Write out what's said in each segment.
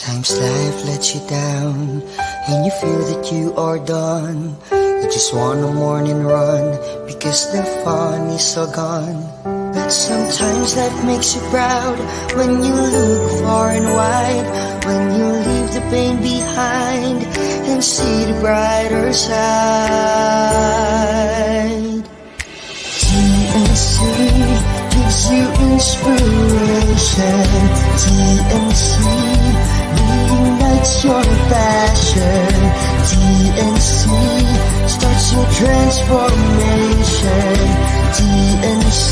Sometimes life lets you down and you feel that you are done. You just want a morning run because the fun is all gone. But sometimes life makes you proud when you look far and wide, when you leave the pain behind and see the brighter side. TNC gives you inspiration. TNC reignites your passion. TNC starts your transformation. TNC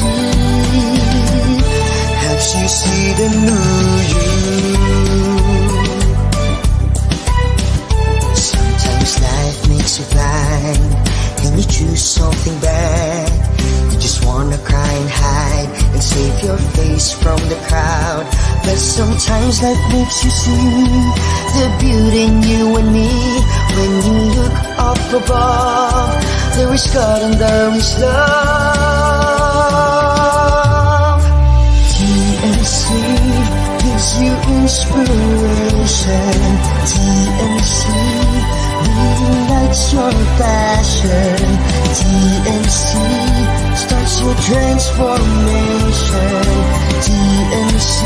helps you see the new you. Sometimes life makes you blind and you choose something bad. You just wanna cry and hide and save your face from the crowd. But sometimes life makes you see the beauty in you and me. When you look up above, there is God and there is love. TNC gives you inspiration. TNC reignites your passion. TNC starts your transformation. TNC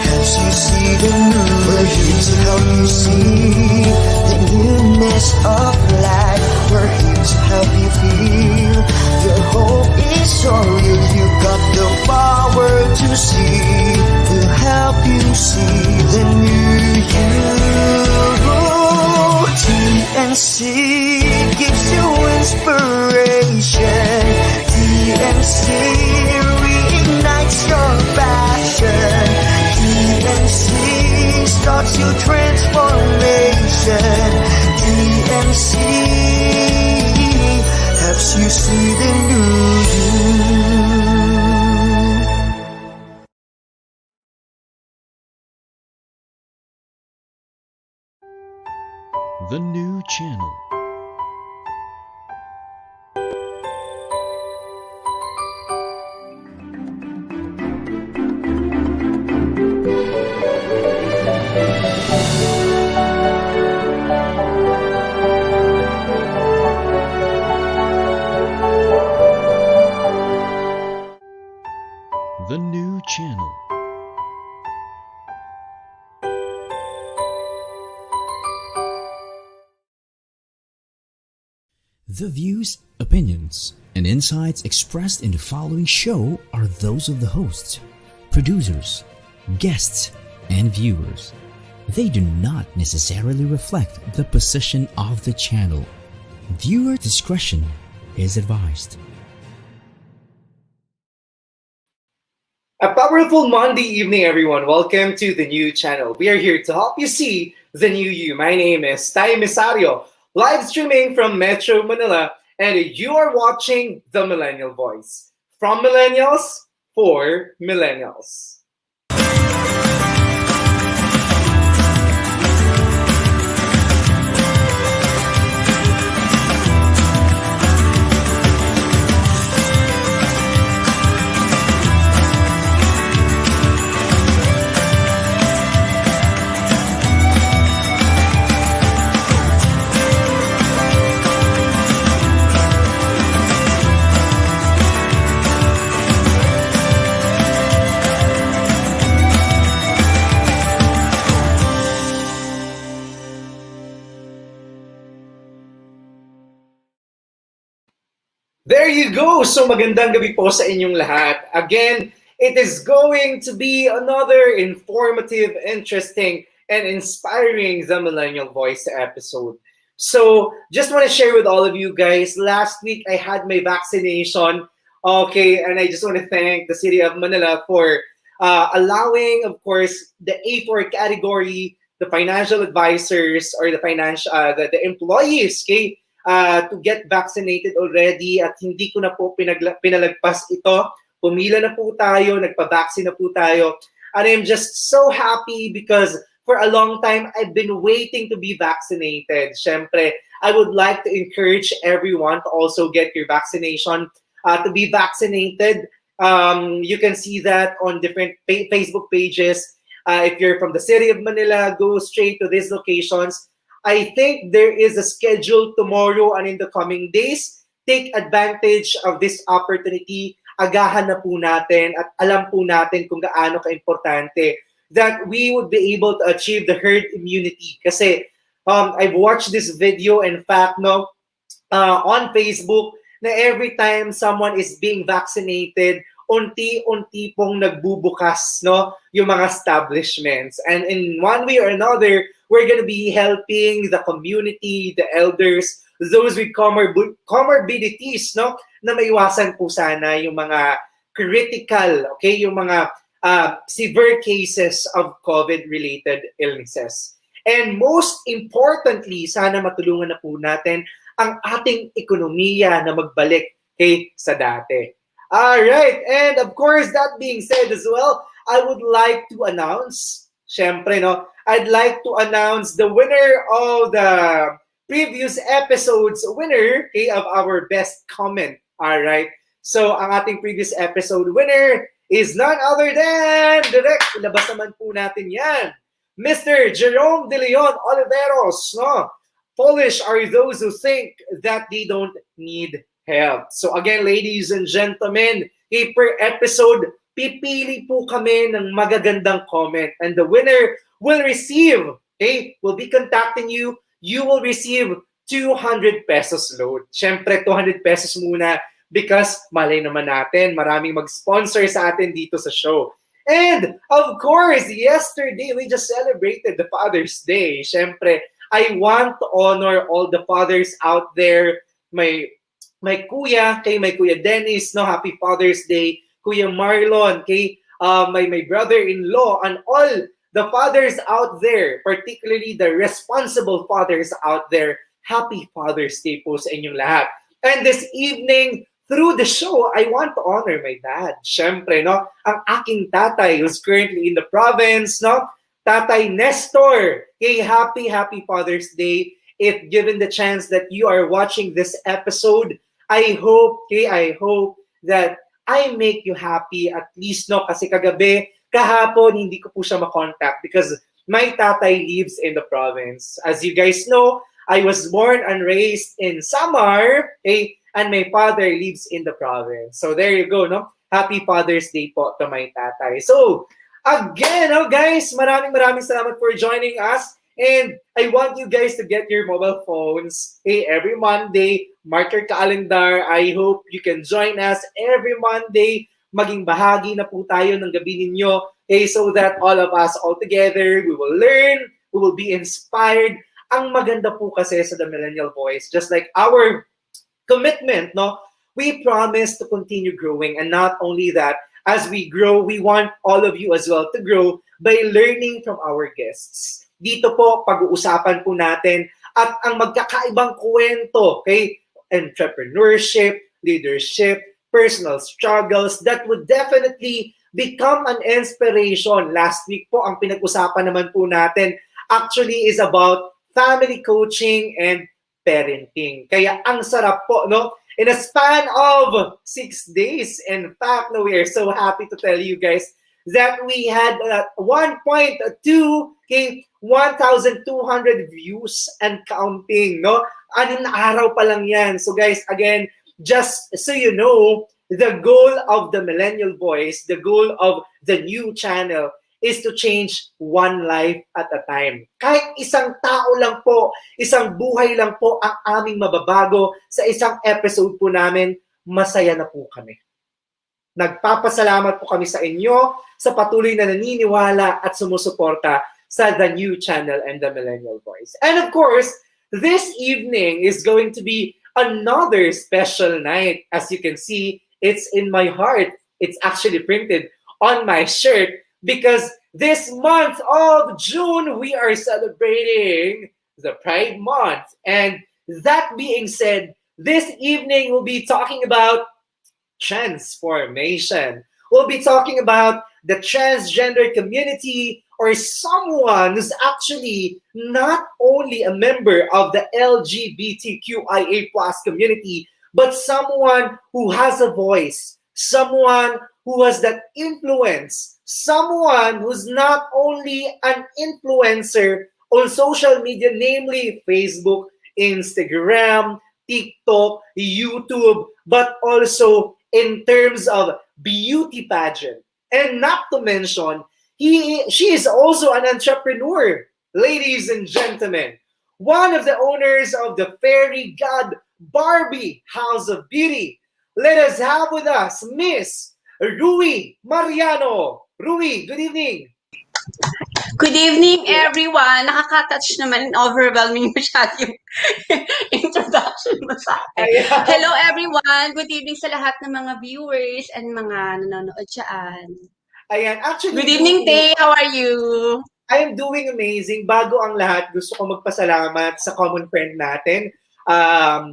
helps you see the new. We're here to help you see the newness of life. We're here to help you feel your hope is so real. You got the power to see. We'll help you see the new you. TNC gives you inspiration. TNC reignites your passion. TNC starts your transformation. TNC helps you see the new you. The new channel. The new channel. The views, opinions, and insights expressed in the following show are those of the hosts, producers, guests, and viewers. They do not necessarily reflect the position of the channel. Viewer discretion is advised. A powerful Monday evening, everyone. Welcome to the new channel. We are here to help you see the new you. My name is Tay Mesario, live streaming from Metro Manila, and you are watching The Millennial Voice. From Millennials, for Millennials. There you go! So magandang gabi po sa inyong lahat. Again, it is going to be another informative, interesting, and inspiring The Millennial Voice episode. So, just want to share with all of you guys, last week I had my vaccination. Okay, and I just want to thank the City of Manila for allowing, of course, the A4 category, the financial advisors, or the the employees, okay? To get vaccinated already at hindi ko na po pinalagpas ito. Pumila na po tayo, nagpa-vaccine na po tayo. And I'm just so happy because for a long time, I've been waiting to be vaccinated. Siyempre, I would like to encourage everyone to also get your vaccination, to be vaccinated. You can see that on different Facebook pages. If you're from the city of Manila, go straight to these locations. I think there is a schedule tomorrow and in the coming days. Take advantage of this opportunity. Agahan na po natin at alam po natin kung gaano ka-importante that we would be able to achieve the herd immunity. Kasi I've watched this video, in fact, no, on Facebook, na every time someone is being vaccinated, unti-unti pong nagbubukas, no, yung mga establishments. And in one way or another, we're going to be helping the community, the elders, those with comorbidities, no, na maiwasan po sana yung mga critical, okay, yung mga severe cases of COVID-related illnesses. And most importantly, sana matulungan na po natin ang ating ekonomiya na magbalik sa dati. Alright, and of course, that being said as well, I would like to announce, syempre, no, I'd like to announce the winner of the previous episode's winner of our best comment. Alright, so ang ating previous episode winner is none other than, direct, ilabas naman po natin yan, Mr. Jerome De Leon Oliveros, no? Foolish are those who think that they don't need help. So again, ladies and gentlemen, per episode, pipili po kami ng magagandang comment. And the winner will receive, will be contacting you. You will receive 200 pesos load. Siyempre, 200 pesos muna because malay naman natin, maraming mag-sponsor sa atin dito sa show. And of course, yesterday, we just celebrated the Father's Day. Siyempre, I want to honor all the fathers out there. My kuya, my kuya Dennis, no, happy Father's Day. Kuya Marlon, my brother-in-law, and all the fathers out there, particularly the responsible fathers out there. Happy Father's Day po sa inyong lahat. And this evening, through the show, I want to honor my dad. Siyempre, no, ang aking tatay who's currently in the province, no, Tatay Nestor, happy Father's Day. If given the chance that you are watching this episode, I hope that I make you happy at least, no, kasi kahapon, hindi ko po siya makontact because my tatay lives in the province. As you guys know, I was born and raised in Samar, and my father lives in the province. So there you go, no? Happy Father's Day po to my tatay. So, again, guys, maraming salamat for joining us. And I want you guys to get your mobile phones every Monday. Mark your calendar. I hope you can join us every Monday. Maging bahagi na po tayo ng gabi ninyo so that all of us all together, we will learn, we will be inspired. Ang maganda po kasi sa The Millennial Voice, just like our commitment, no, we promise to continue growing. And not only that, as we grow, we want all of you as well to grow by learning from our guests. Dito po, pag-uusapan po natin at ang magkakaibang kwento, entrepreneurship, leadership, personal struggles that would definitely become an inspiration. Last week po, ang pinag-usapan naman po natin actually is about family coaching and parenting. Kaya ang sarap po, no? In a span of 6 days, in fact, no, we are so happy to tell you guys that we had 1.2, 1,200 views and counting, no? Anim na araw pa lang yan. So guys, again, just so you know, the goal of the Millennial Voice, the goal of the new channel is to change one life at a time. Kahit isang tao lang po, isang buhay lang po ang aming mababago sa isang episode po namin, masaya na po kami. Nagpapasalamat po kami sa inyo sa patuloy na naniniwala at sumusuporta sa The New Channel and The Millennial Voice. And of course, this evening is going to be another special night. As you can see, it's in my heart. It's actually printed on my shirt because this month of June, we are celebrating the Pride Month. And that being said, this evening we'll be talking about transformation. We'll be talking about the transgender community or someone who's actually not only a member of the LGBTQIA+ community, but someone who has a voice, someone who has that influence, someone who's not only an influencer on social media, namely Facebook, Instagram, TikTok, YouTube, but also in terms of beauty pageant. And not to mention, she is also an entrepreneur, ladies and gentlemen. One of the owners of the fairy god Barbie House of Beauty. Let us have with us Miss Rui Mariano. Rui, good evening. Good evening, everyone. Nakaka-touch naman and overwhelming masyado yung introduction mo sa akin. Ayan. Hello, everyone. Good evening sa lahat ng mga viewers and mga nanonood dyan. Ayan. Actually, Good evening, Tay. How are you? I am doing amazing. Bago ang lahat, gusto ko magpasalamat sa common friend natin,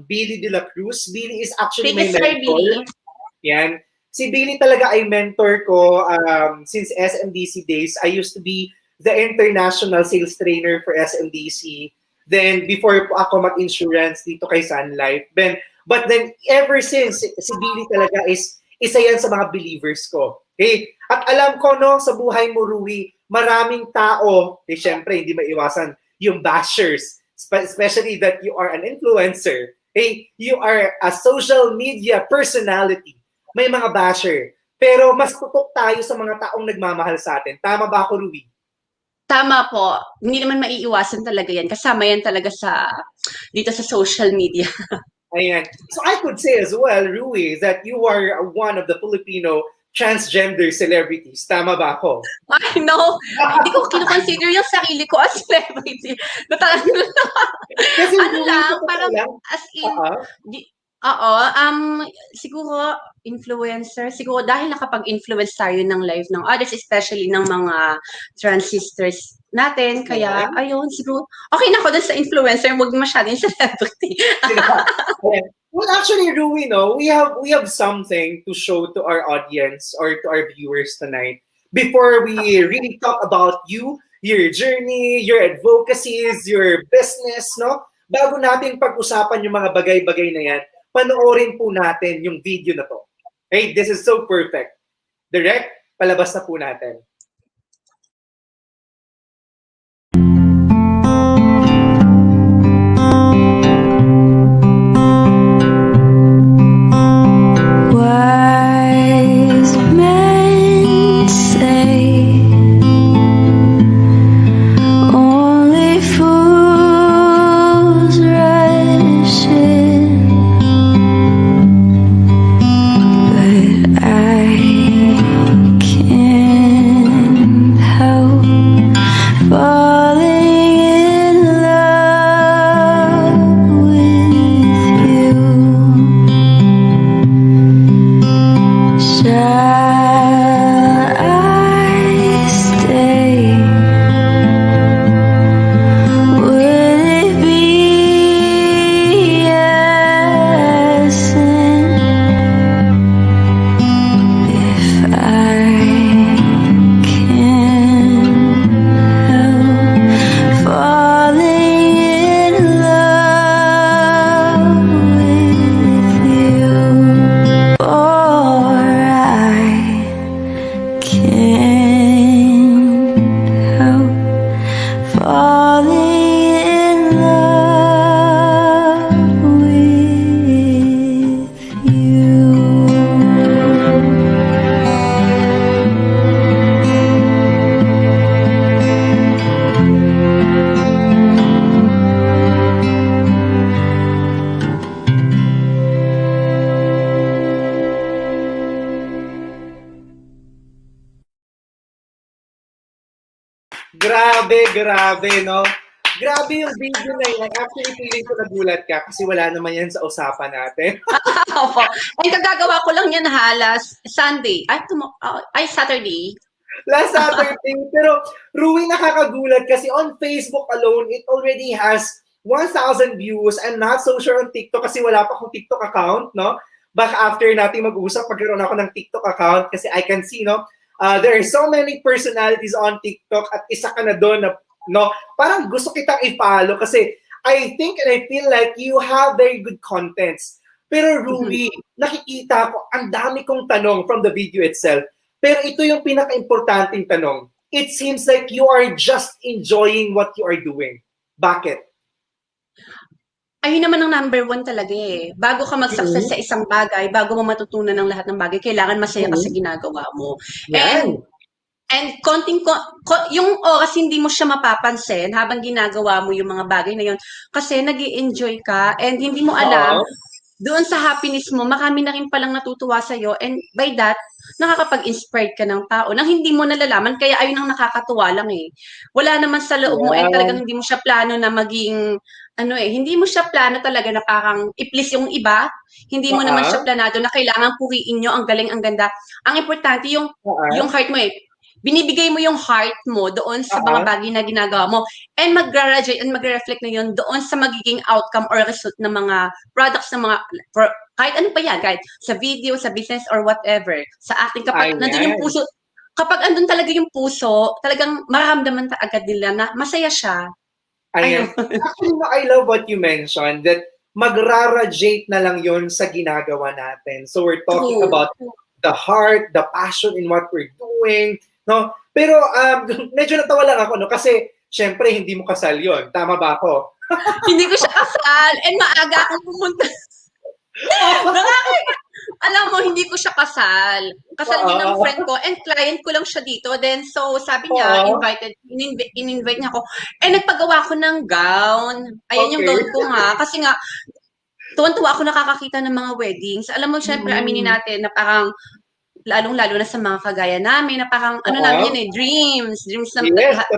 Billy de la Cruz. Billy is actually my Thank you, Sir mentor. Billy. Yan. Si Billy talaga ay mentor ko since SMDC days. I used to be the international sales trainer for SMDC. Then, before po ako mag-insurance dito kay Sun Life. But then, ever since, si Billy talaga is isa yan sa mga believers ko. Okay? At alam ko, no, sa buhay mo, Rui, maraming tao, syempre, hindi maiwasan yung bashers, especially that you are an influencer. Okay? You are a social media personality. May mga basher. Pero mas tutok tayo sa mga taong nagmamahal sa atin. Tama ba ako, Rui? Tama po. Hindi naman maiiwasan talaga yan. Kasama yan talaga dito sa social media. Ayan. So I could say as well, Rui, that you are one of the Filipino transgender celebrities. Tama ba ako? I know. Hindi ko kinoconsider yung sarili ko as celebrity. Kasi Ano lang, parang as in, siguro influencer. Siguro dahil nakapag-influence tayo ng life ng others, especially ng mga transistors natin. Kaya, ayun, siguro, okay na ako dun sa influencer, huwag masyadong celebrity. Well, actually, Rui, no, we have something to show to our audience or to our viewers tonight. Before we really talk about you, your journey, your advocacies, your business, no? Bago natin pag-usapan yung mga bagay-bagay na yan, panoorin po natin yung video na to. Hey, this is so perfect. Direct, palabas na po natin. Grabe, no? Grabe yung video na yan. Actually, feeling ko nagulat ka kasi wala naman yan sa usapan natin. Opo. Ay, kagagawa ko lang yan last Sunday. Saturday. Last Saturday. Pero, Rui, nakakagulat kasi on Facebook alone, it already has 1,000 views. I'm not so sure on TikTok kasi wala pa akong TikTok account, no? Baka after natin mag-usap, pagkaroon ako ng TikTok account kasi I can see, no? There are so many personalities on TikTok at isa ka na doon na, no, parang gusto kitang i-follow kasi I think and I feel like you have very good contents. Pero Rui, nakikita ko, ang dami kong tanong from the video itself. Pero ito yung pinaka-importanting tanong. It seems like you are just enjoying what you are doing. Bakit? Ayun naman ang number one talaga eh. Bago ka mag-success sa isang bagay, bago mo matutunan ng lahat ng bagay, kailangan masaya ka sa ginagawa mo. Yan. And yung oras hindi mo siya mapapansin habang ginagawa mo yung mga bagay na yun kasi nag-i-enjoy ka and hindi mo alam doon sa happiness mo, marami na rin palang natutuwa sa'yo and by that, nakakapag-inspired ka ng tao nang hindi mo nalalaman kaya ayun ang nakakatuwa lang eh. Wala naman sa loob mo and talagang hindi mo siya plano na maging hindi mo siya plano talaga na parang i-please yung iba. Hindi mo naman siya planado na kailangan puriin nyo, ang galing, ang ganda. Ang importante yung heart mo eh. Binibigay mo yung heart mo doon sa mga bagay na ginagawa mo and mag-graduate and mag-reflect na yun doon sa magiging outcome or result ng mga products ng mga kahit ano pa yan, kahit sa video, sa business or whatever. Sa acting, kapag nandun yung puso, kapag andun talaga yung puso, talagang mararamdaman agad nila na masaya siya. Ayan. Actually, I love what you mentioned that magraradiate na lang yun sa ginagawa natin. So we're talking about the heart, the passion in what we're doing, no? Pero medyo natawa lang ako, no? Kasi syempre hindi mo kasal yun. Tama ba ako? Hindi ko siya kasal and maaga akong pumunta. Alam mo, hindi ko siya kasal. Kasal din ng friend ko and client ko lang siya dito. Then, so, sabi niya, in-invite niya ako. Eh, nagpagawa ko ng gown. Ayan yung gown ko nga. Kasi nga, tuwan-tuwa ako nakakakita ng mga weddings. Alam mo, syempre, aminin natin na parang, lalong-lalo na sa mga kagaya namin, na parang, namin yun eh, dreams ng lahat.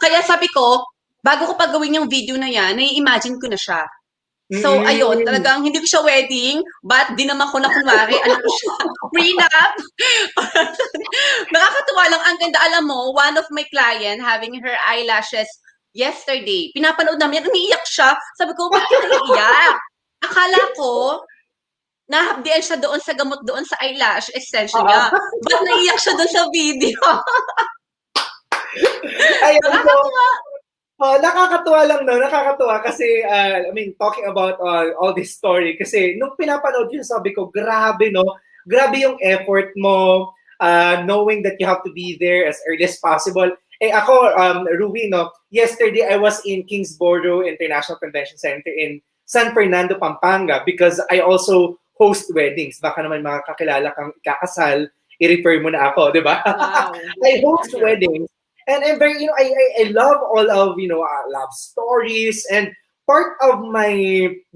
Kaya sabi ko, bago ko pagawin yung video na yan, nai-imagine ko na siya. So, ayun, talagang hindi ko siya wedding, but di naman ko na kunwari, ko siya, prenup. Nakakatuwa lang, ang ganda, alam mo, one of my client having her eyelashes yesterday, pinapanood namin, umiiyak siya. Sabi ko, ba't ka naiiyak? Akala ko, nahabdian siya doon sa gamot doon sa eyelash extension niya. Ba't naiiyak siya doon sa video? Nakakatuwa. Nakakatuwa lang, no? Nakakatuwa kasi, talking about all this story, kasi nung pinapanood yun, sabi ko, grabe, no? Grabe yung effort mo, knowing that you have to be there as early as possible. Eh ako, Rui, no? Yesterday, I was in Kingsborough International Convention Center in San Fernando, Pampanga, because I also host weddings. Baka naman makakakilala kang ikakasal, i-refer mo na ako, di ba? Wow. I host weddings. And I'm very, I love all of, love stories, and part of my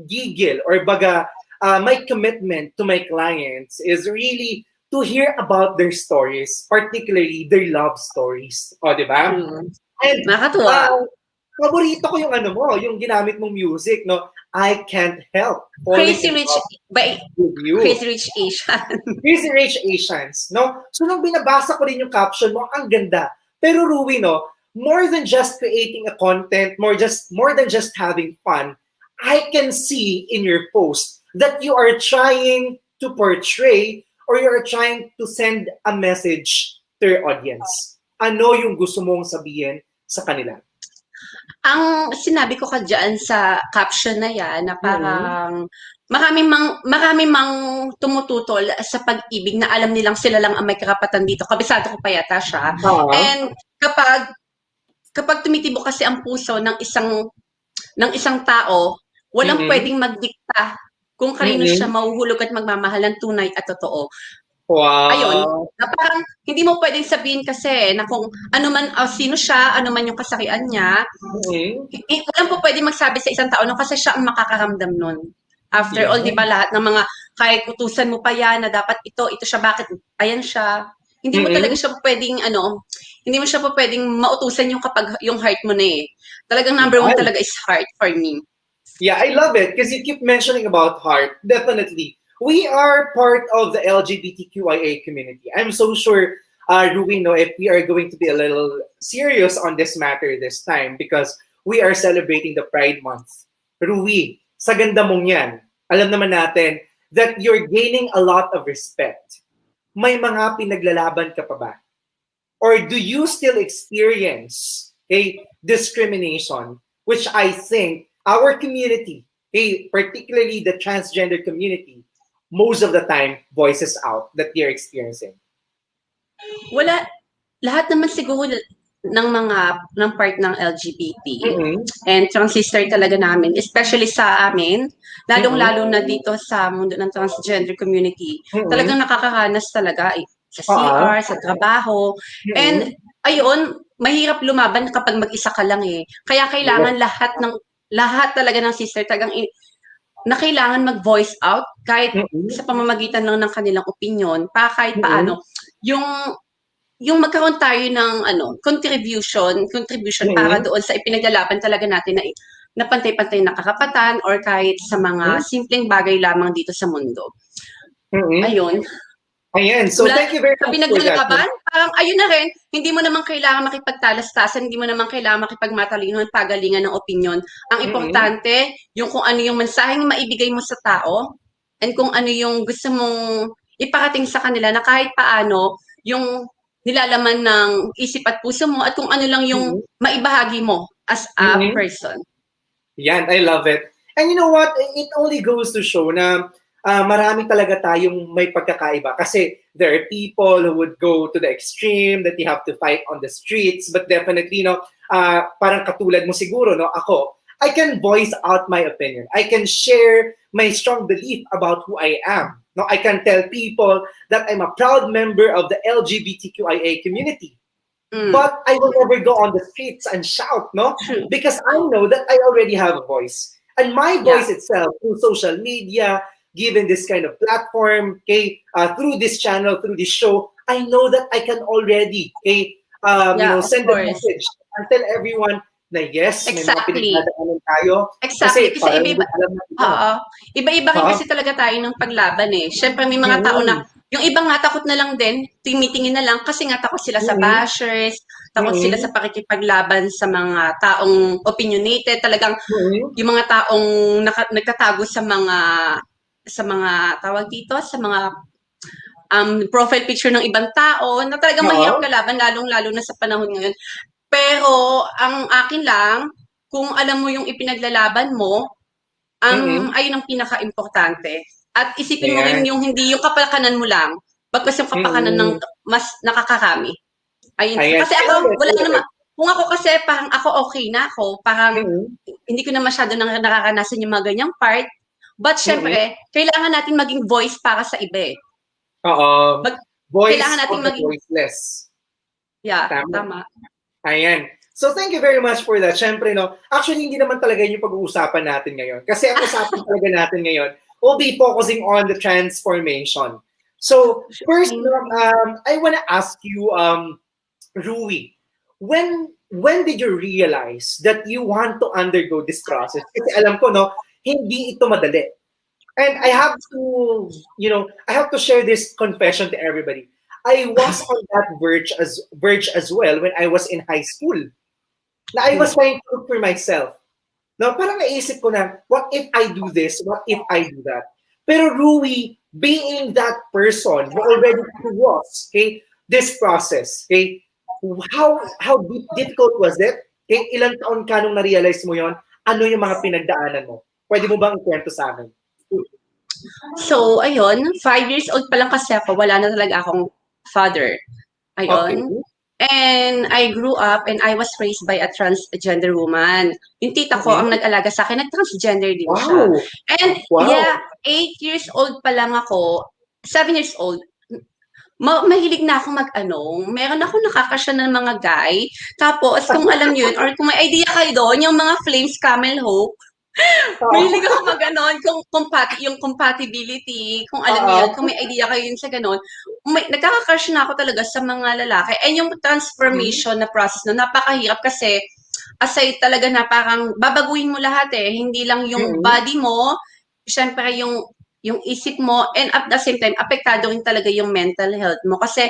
gigil or baga, my commitment to my clients is really to hear about their stories, particularly their love stories. O, di ba? And nakakatuwa. Paborito ko yung yung ginamit mong music, no? I can't help. Crazy Rich Asians. Crazy Rich Asians, no? So nung binabasa ko rin yung caption mo, ang ganda. Pero Rui, no, more than just creating a content, more than just having fun, I can see in your post that you are trying to portray or you are trying to send a message to your audience. Ano yung gusto mong sabihin sa kanila? Ang sinabi ko dyan sa caption na yan, na parang marami mang tumututol sa pag-ibig na alam nilang sila lang ang may karapatan dito. Kabisado ko pa yata siya. And kapag tumitibok kasi ang puso ng isang tao, walang pwedeng magdikta kung kanino siya mahuhulog at magmamahal ng tunay at totoo. Wow. Ayun, na parang hindi mo pwedeng sabihin kasi na kung ano man, sino siya, ano man yung kasarian niya, walang po pwedeng magsabi sa isang tao no, kasi siya ang makakaramdam nun. After all, di ba, lahat ng mga, kahit utusan mo pa yan na dapat ito siya, bakit, ayan siya. Hindi mo talaga siya pwedeng, hindi mo siya pa pwedeng mautusan yung kapag yung heart mo na eh. Talagang number one talaga is heart for me. Yeah, I love it because you keep mentioning about heart. Definitely. We are part of the LGBTQIA community. I'm so sure, Rui, if we are going to be a little serious on this matter this time because we are celebrating the Pride Month. Rui, sa ganda mong yan, alam naman natin that you're gaining a lot of respect. May mga pinaglalaban ka pa ba? Or do you still experience discrimination, which I think our community, particularly the transgender community, most of the time voices out that they're experiencing? Wala, lahat naman siguro ng part ng LGBT Mm-mm. and transistor talaga namin, especially sa amin, Mm-mm. lalong-lalo na dito sa mundo ng transgender community, Mm-mm. talagang nakakaranas talaga sa Oo. CR, sa trabaho, and Mm-mm. ayun, mahirap lumaban kapag mag-isa ka lang eh. Kaya kailangan Yes. lahat talaga ng sister na kailangan mag-voice out kahit Mm-mm. sa pamamagitan lang ng kanilang opinion, para kahit Mm-mm. paano yung magkaroon tayo ng contribution para Mm-mm. doon sa ipinaglalaban talaga natin na pantay-pantay na karapatan or kahit sa mga simpleng bagay lamang dito sa mundo. Mm-mm. Ayun. Ayan. So, Mula thank you very sa much for that. pinaglalaban, parang ayun na rin, hindi mo naman kailangan makipagtalastasan, hindi mo naman kailangan makipagmatalinuhan, pagalingan ng opinion. Ang Mm-mm. importante, yung kung ano yung mensaheng maibigay mo sa tao and kung ano yung gusto mong iparating sa kanila na kahit paano yung nilalaman ng isip at puso mo at kung ano lang yung Mm-mm. maibahagi mo as a Mm-mm. person. Yan, I love it. And you know what? It only goes to show na marami talaga tayong may pagkakaiba. Kasi there are people who would go to the extreme that you have to fight on the streets. But definitely, no, parang katulad mo siguro, no, ako, I can voice out my opinion. I can share my strong belief about who I am. No, I can tell people that I'm a proud member of the LGBTQIA community. But I will never go on the streets and shout, no? True. Because I know that I already have a voice. And my voice itself, through social media, given this kind of platform, okay, through this channel, through this show, I know that I can already, okay, Of send a course. message and tell everyone na yes, may mga Exactly. pinagdadaanan tayo. Exactly. Kasi Kasi parang hindi iba-iba, alam na iba. iba-iba rin Ha? kasi talaga tayo ng paglaban eh. Siyempre may mga tao na, Mm-mm. yung iba nga takot na lang din, tumitingin na lang kasi nga takot sila sa Mm-mm. bashers, takot sila Mm-mm. sa pakikipaglaban sa mga taong opinionated, talagang Mm-mm. yung mga taong nagtatago sa mga tawag dito, sa mga profile picture ng ibang tao, na talagang mahirap Oo. kalaban, lalong-lalo na sa panahon ngayon. Pero ang akin lang, kung alam mo yung ipinaglalaban mo, Mm-mm. ayun ang pinaka-importante. At isipin mo rin Ayan. yung hindi yung kapakanan mo lang, bagkus yung kapakanan ng Mm-mm. mas nakakarami. Ayun. Ayan. Kasi I love ako, it. I wala love naman, it. kung ako kasi parang ako okay na ako, parang Mm-mm. hindi ko na masyado nakakanasan yung mga ganyang part. But Mm-mm. syempre, kailangan natin maging voice para sa iba eh. Oo. Kailangan Voice natin of the maging, voiceless. yeah, Tama. tama. Ayan. So thank you very much for that. Siyempre, no, actually hindi naman talaga yung pag-uusapan natin ngayon. Kasi ang usapan talaga natin ngayon, we'll be focusing on the transformation. So first, no, I want to ask you, Rui, when did you realize that you want to undergo this process? Kasi alam ko, no, hindi ito madali. And I have to, I have to share this confession to everybody. I was on that verge as well when I was in high school. Na I was trying to look for myself. Now, parang naisip ko na, what if I do this? What if I do that? Pero Rui, being that person who already was, okay, this process, okay, how difficult was it? Okay, ilang taon ka nung na-realize mo yon? Ano yung mga pinagdaanan mo? Pwede mo bang ikwento sa amin? So, ayun, 5 years old pa lang kasi ako, wala na talaga akong father. Okay. Ayun. And I grew up and I was raised by a transgender woman. Yung tita ko ang nag-alaga sa akin, nag-transgender din siya. Wow. And Wow. yeah, 8 years old pa lang ako, 7 years old, mahilig na ako meron ako nakakasya ng mga guy. Tapos, kung alam nyo yun, or kung may idea kayo doon, yung mga Flames Camel Hope, mahilig ako kung yung compatibility, kung alam niyo yun, kung may idea kayo yun sa ganon, nagkaka-crush na ako talaga sa mga lalaki. And yung transformation na process na napakahirap kasi aside talaga na parang babaguhin mo lahat eh. Hindi lang yung body mo, syempre yung isip mo, and at the same time, apektado rin talaga yung mental health mo. Kasi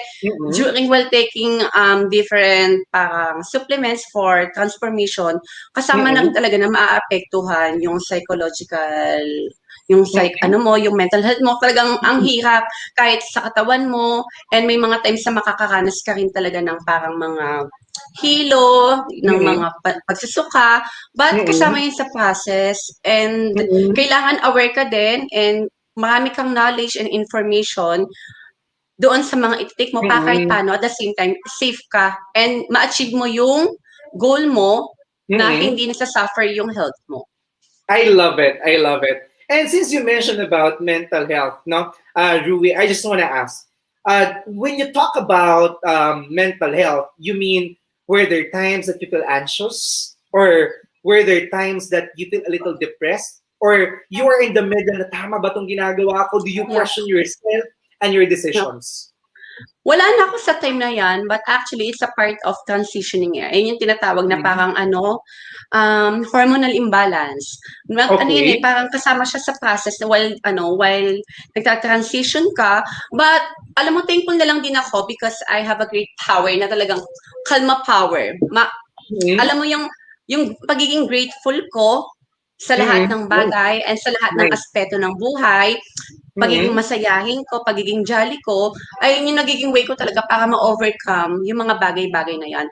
while taking different parang supplements for transformation, kasama na rin talaga na maaapektuhan yung psychological, yung yung mental health mo. Talagang ang hirap kahit sa katawan mo, and may mga times na makakaranas ka rin talaga ng parang mga hilo, ng mga pagsusuka, but kasama yun sa process, and kailangan aware ka din, and marami kang knowledge and information doon sa mga iti-take mo para kahit Mm-mm. paano at the same time safe ka and ma-achieve mo yung goal mo na Mm-mm. hindi nasasuffer yung health mo. I love it. I love it. And since you mentioned about mental health, no, Rui, I just want to ask, when you talk about mental health, you mean were there times that you feel anxious, or were there times that you feel a little depressed, or you are in the middle na tama ba tong ginagawa ko? Do you Yeah. question yourself and your No. decisions? Wala na ako sa time na yan, but actually it's a part of transitioning eh. Ayun yung tinatawag na Mhm. parang hormonal imbalance. Ano yun eh, Okay. parang kasama siya sa process na while nagta-transition ka, but alam mo, thankful na lang din ako because I have a great power na talagang kalma power. Mhm. Alam mo yung pagiging grateful ko sa lahat Mhm. ng bagay and sa lahat ng Nice. aspeto ng buhay, pagiging Mhm. masayahin ko, pagiging jolly ko, ay yung nagiging way ko talaga para ma-overcome yung mga bagay-bagay na yan.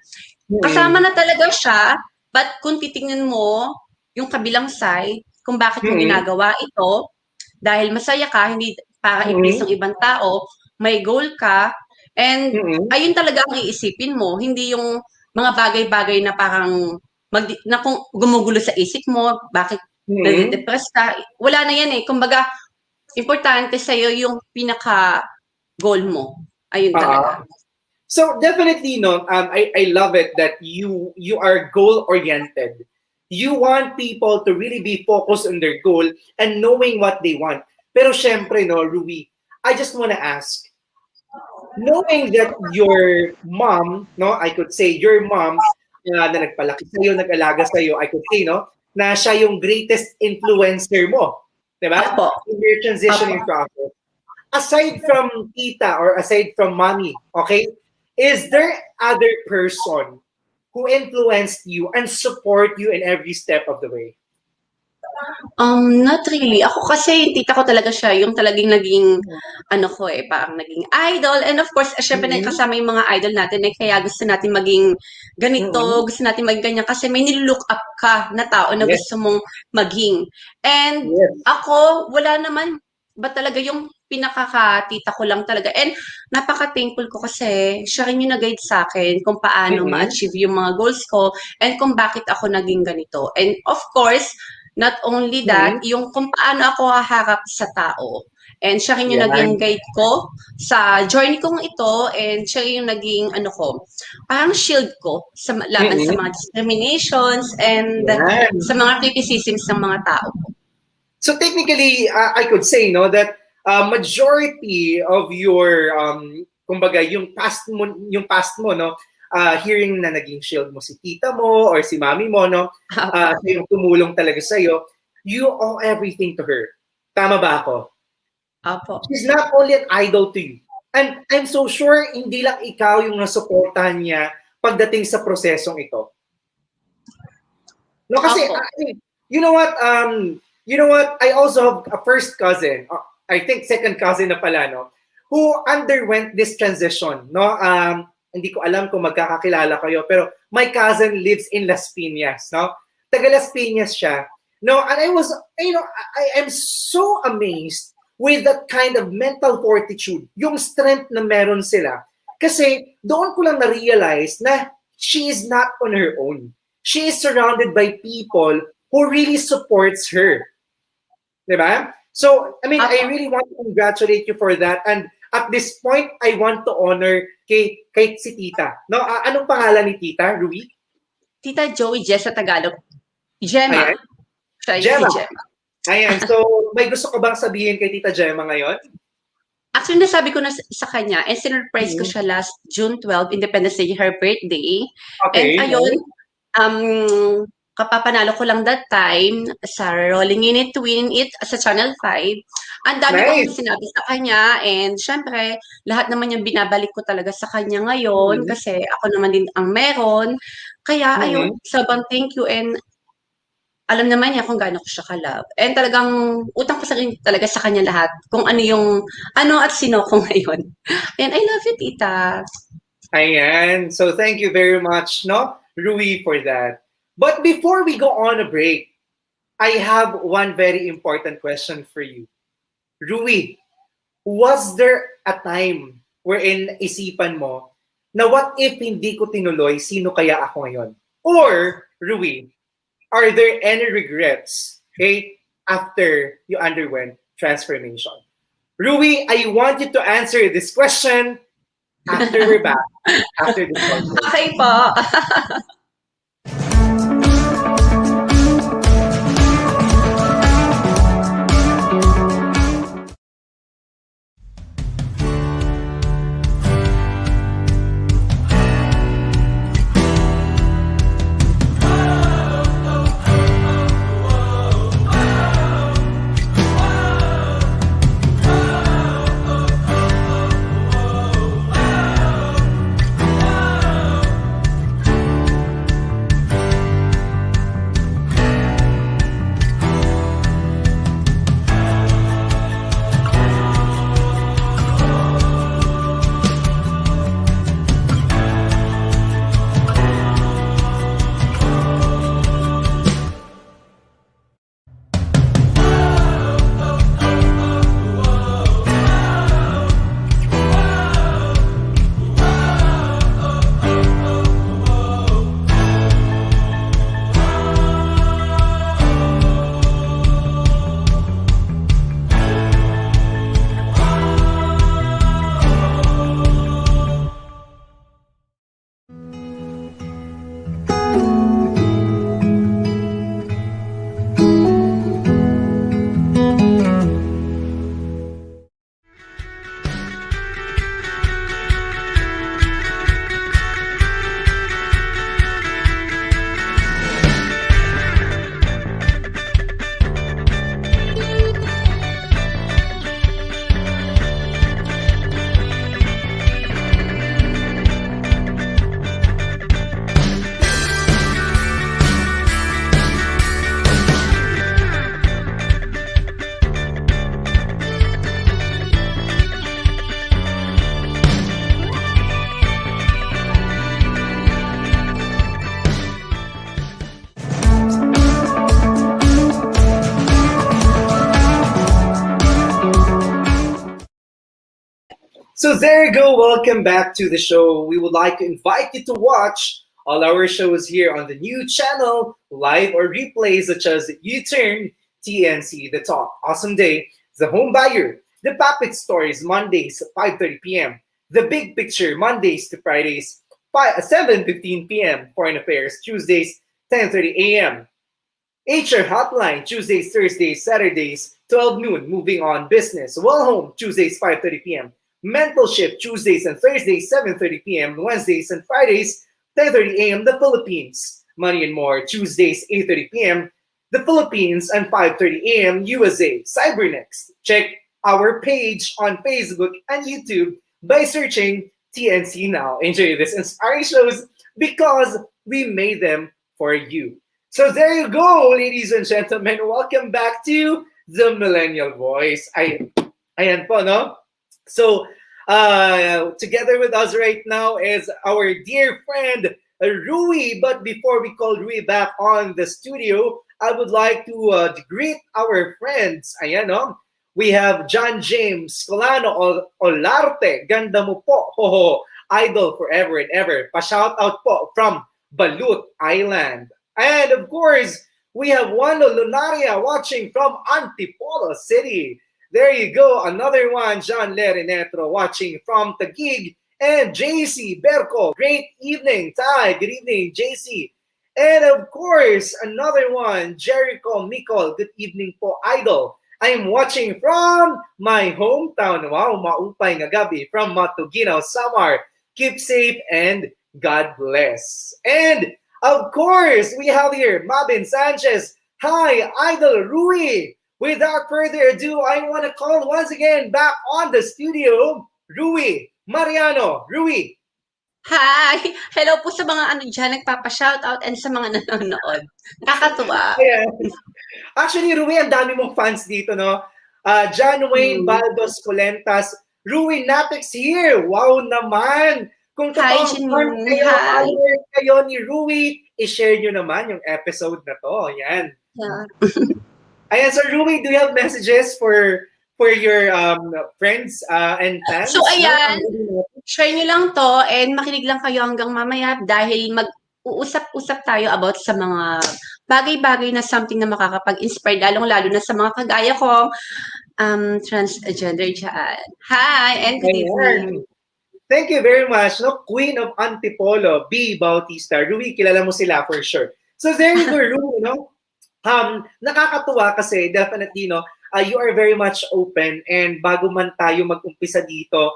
Kasama Mhm. na talaga siya, but kung titingnan mo yung kabilang side, kung bakit mo Mhm. ginagawa ito, dahil masaya ka, hindi para i-please Mhm. ng ibang tao, may goal ka, and Mhm. ayun talaga ang iisipin mo, hindi yung mga bagay-bagay na parang na kung gumugulo sa isip mo, bakit Mhm. nade-depress ka, wala na yan eh. Kumbaga, importante sa'yo yung pinaka-goal mo. Ayun Ah. talaga. So definitely, no. I love it that you are goal oriented. You want people to really be focused on their goal and knowing what they want. Pero syempre, no, Ruby, I just want to ask, knowing that your mom, no, I could say your mom na nagpalaki sa'yo, nag-alaga sa'yo, I could say, no, na siya yung greatest influencer mo, di ba? Opo. In your Opo. transitioning process. Aside from tita or aside from mommy, okay, is there other person who influenced you and support you in every step of the way? Not really. Ako kasi yung tita ko talaga siya, yung talagang naging ano ko eh, parang naging idol. And of course, syempre Mm-hmm. kasama yung mga idol natin eh, kaya gusto natin maging Mm-hmm. ganito, gusto natin maging ganyan kasi may nilook up ka na tao na Yes. gusto mong maging. And Yes. ako, wala naman ba talaga yung pinakakatita ko lang talaga. And napaka-thankful ko kasi siya rin yung nag-guide sa akin kung paano Mm-hmm. ma-achieve yung mga goals ko and kung bakit ako naging ganito. And of course, not only that, Mm-hmm. yung kung paano ako haharap sa tao. And siya rin yung naging Yan. guide ko sa journey kong ito and siya rin yung naging parang shield ko sa laban sa Mm-hmm. mga discriminations and sa Yan. mga criticisms ng mga tao. So technically, I could say, no, that majority of your kumbaga yung past mo, no, hearing na naging shield mo si tita mo or si mami mo, no, Apo. siya yung tumulong talaga sa iyo, you owe everything to her. Tama ba ako? Apo. She's not only an idol to you. And I'm so sure hindi lang ikaw yung nasuportahan niya pagdating sa prosesong ito. No, kasi Apo. you know what? You know what? I also have a first cousin. I think second cousin na pala, no? Who underwent this transition, no? Hindi ko alam kung magkakakilala kayo, pero my cousin lives in Las Piñas, no? Taga Las Piñas siya. No, and I was, I am so amazed with that kind of mental fortitude, yung strength na meron sila. Kasi doon ko lang na-realize na she is not on her own. She is surrounded by people who really supports her. Diba? So, I mean, I Apo. really want to congratulate you for that. And at this point, I want to honor kay si Tita. No, anong pangalan ni Tita, Rui? Tita Joey Jess sa Tagalog. Gemma. Ayan. Siya yung si Gemma. Gemma. Ayan. So, may gusto ka bang sabihin kay Tita Gemma ngayon? Actually, nasabi ko na sa kanya and sinurprise ko Mhm. siya last June 12, Independence Day, her birthday. And Okay. ayun, Nice. kapapanalo ko lang that time sa Rolling In It, Winning It sa Channel 5. Ang dami kong Nice. sinabi sa kanya and syempre, lahat naman yung binabalik ko talaga sa kanya ngayon Mhm. kasi ako naman din ang meron. Kaya ayun, Mhm. sabang thank you and alam naman niya kung gaano ko siya ka-love. And talagang utang ko sa rin talaga sa kanya lahat kung ano at sino ko ngayon. And I love you, tita. Ayan. So, thank you very much, no, Rui, for that. But before we go on a break, I have one very important question for you. Rui, was there a time wherein isipan mo na what if hindi ko tinuloy, sino kaya ako ngayon? Or, Rui, are there any regrets, okay, after you underwent transformation? Rui, I want you to answer this question after we're back, after the short break. Okay po. So there you go. Welcome back to the show. We would like to invite you to watch all our shows here on the new channel, live or replays such as U-Turn, TNC, The Talk, Awesome Day, The Home Buyer, The Puppet Stories, Mondays at 5:30 p.m., The Big Picture, Mondays to Fridays, 7:15 p.m., Foreign Affairs, Tuesdays, 10:30 a.m., HR Hotline, Tuesdays, Thursdays, Saturdays, 12 noon, Moving On Business, Well Home, Tuesdays, 5:30 p.m., Mental Shift, Tuesdays and Thursdays, 7:30 p.m., Wednesdays and Fridays, 10:30 a.m., The Philippines, Money and More, Tuesdays, 8:30 p.m., The Philippines, and 5:30 a.m., USA, Cybernext. Check our page on Facebook and YouTube by searching TNC Now. Enjoy this inspiring shows because we made them for you. So there you go, ladies and gentlemen. Welcome back to the Millennial Voice. Ayan po, no? So, together with us right now is our dear friend, Rui. But before we call Rui back on the studio, I would like to greet our friends. Ayan, no? We have John James Colano Olarte. Ganda mo po. Hoho. Idol forever and ever. Pa-shout out po from Balut Island. And of course, we have Wano Lunaria watching from Antipolo City. There you go, another one, John Lerinetro watching from Taguig, and JC Berco. Great evening, Ty. Good evening, JC. And of course, another one, Jericho Mikol. Good evening po, Idol. I am watching from my hometown. Wow, maupay nga gabi. From Matuginaw, Samar. Keep safe and God bless. And of course, we have here Mabin Sanchez. Hi, Idol Rui. Without further ado, I want to call once again back on the studio, Rui Mariano. Rui. Hi! Hello po sa mga dyan, nagpapa-shoutout and sa mga nanonood. Nakakatuwa. Yeah. Actually, Rui, ang dami mong fans dito, no? John Wayne Baldos Colentas. Rui Natex here. Wow naman. Kung Hi, totoong kayo ni Rui, i-share nyo naman yung episode na to. Yan. Yeah. Ayan, so Rui, do you have messages for for your friends and fans. So ayan, No? share nyo lang to and makinig lang kayo hanggang mamaya dahil mag-uusap-usap tayo about sa mga bagay-bagay na something na makakapag-inspire, lalong-lalo na sa mga kagaya ko, transgender dyan. Hi and good evening. Ayan. Thank you very much. No, Queen of Antipolo, B. Bautista. Rui, kilala mo sila for sure. So there you go, Rui, no? Nakakatuwa kasi definitely, no, you are very much open and bago man tayo mag-umpisa dito,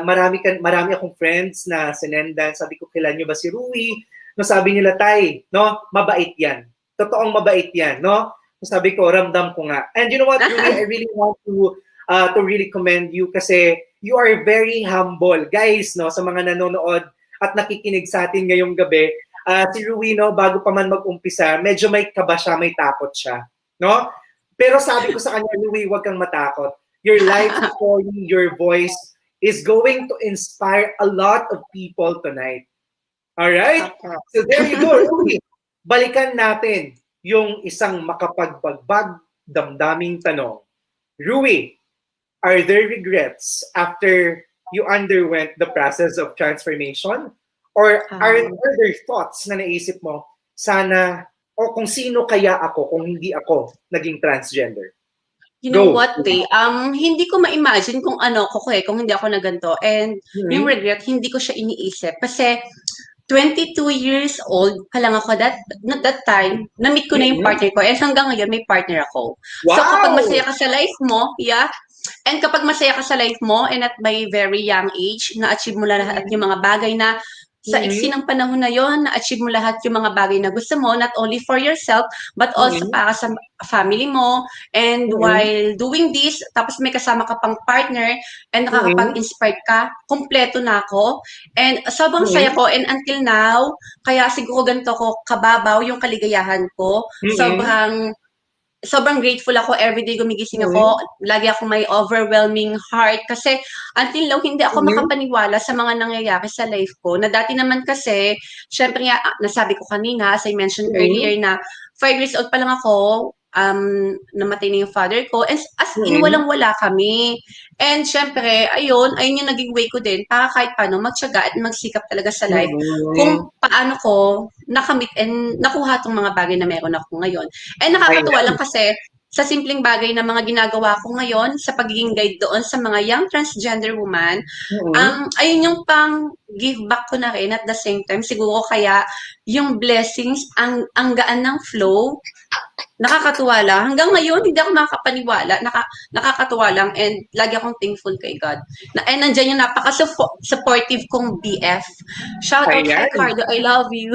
marami akong friends na sinendan. Sabi ko, kilala nyo ba si Rui? No, sabi nila, Tay, no, mabait yan. Totoong mabait yan, no? So sabi ko, ramdam ko nga. And you know what, Rui, I really want to really commend you kasi you are very humble. Guys, no, sa mga nanonood at nakikinig sa atin ngayong gabi, si Rui, no, bago pa man mag-umpisa, medyo may kaba siya, may takot siya. No? Pero sabi ko sa kanya, Rui, huwag kang matakot. Your life story, your voice is going to inspire a lot of people tonight. Alright? So there you go, Rui. Balikan natin yung isang makapagbagbag damdaming tanong. Rui, are there regrets after you underwent the process of transformation? Or are there thoughts na naisip mo, sana, o kung sino kaya ako kung hindi ako naging transgender? You know what, Tay? Hindi ko ma-imagine kung ano ko kung hindi ako na ganito. And yung regret, hindi ko siya iniisip. Kasi 22 years old pa lang ako that time, na-meet ko na yung partner ko. And hanggang ngayon, may partner ako. Wow! So kapag masaya ka sa life mo, and kapag masaya ka sa life mo, and at my very young age, na-achieve mo lahat yung mga bagay na sa iksi ng panahon na yon, na-achieve mo lahat yung mga bagay na gusto mo, not only for yourself, but also para sa family mo. And while doing this, tapos may kasama ka pang partner, and nakakapag-inspire ka, kompleto na ako. And sobrang saya ko, and until now, kaya siguro ganito ko kababaw yung kaligayahan ko. Sobrang grateful ako. Everyday gumigising ako. Lagi ako may overwhelming heart. Kasi until now, hindi ako makapaniwala sa mga nangyayari sa life ko. Na dati naman kasi, syempre nga, nasabi ko kanina, as I mentioned earlier, na 5 years old pa lang ako, namatay na yung father ko. And as in, walang-wala kami. And syempre, ayun yung naging way ko din para kahit paano magtiyaga at magsikap talaga sa life kung paano ko nakamit and nakuha tong mga bagay na meron ako ngayon. And nakakatuwa lang kasi sa simpleng bagay na mga ginagawa ko ngayon sa pagiging guide doon sa mga young transgender woman, ayun yung pang give back ko na rin at the same time. Siguro kaya yung blessings, ang gaan ng flow, nakakatuwa lang. Hanggang ngayon, hindi ako makakapaniwala. Nakakatuwa lang and lagi akong thankful kay God. And nandiyan yung napaka-supportive kong BF. Shout out kay Cardo, I love you.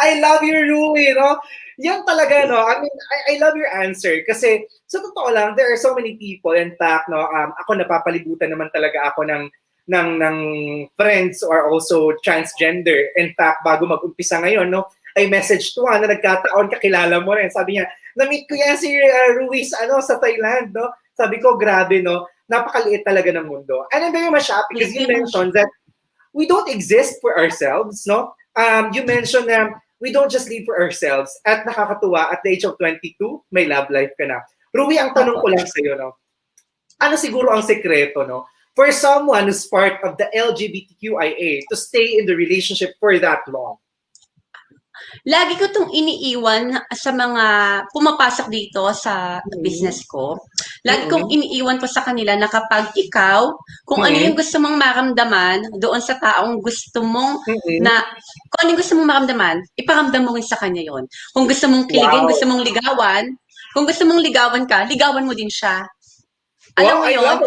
I love you, Rui, no? Yan talaga, no? I mean, I love your answer kasi sa totoo lang, there are so many people, in fact, no, ako napapalibutan naman talaga ako ng friends who are also transgender. In fact, bago mag-umpisa ngayon, no, I messaged to na nagkataon, kakilala mo rin. Sabi niya, na-meet ko yan si Rui sa Thailand, no? Sabi ko, grabe, no? Napakaliit talaga ng mundo. And I'm very much happy because you mentioned that we don't exist for ourselves, no? You mentioned na we don't just live for ourselves. At nakakatuwa, at the age of 22, may love life ka na. Rui, ang tanong ko lang sa'yo, no? Ano siguro ang sekreto, no? For someone who's part of the LGBTQIA to stay in the relationship for that long? Lagi ko itong iniiwan sa mga pumapasok dito sa business ko. Lagi kong iniiwan ko sa kanila na kapag ikaw, kung ano yung gusto mong maramdaman doon sa taong gusto mong kung ano yung gusto mong maramdaman, iparamdam mo rin sa kanya yon. Kung gusto mong kiligin, gusto mong ligawan, kung gusto mong ligawan ka, ligawan mo din siya. Alam mo yun?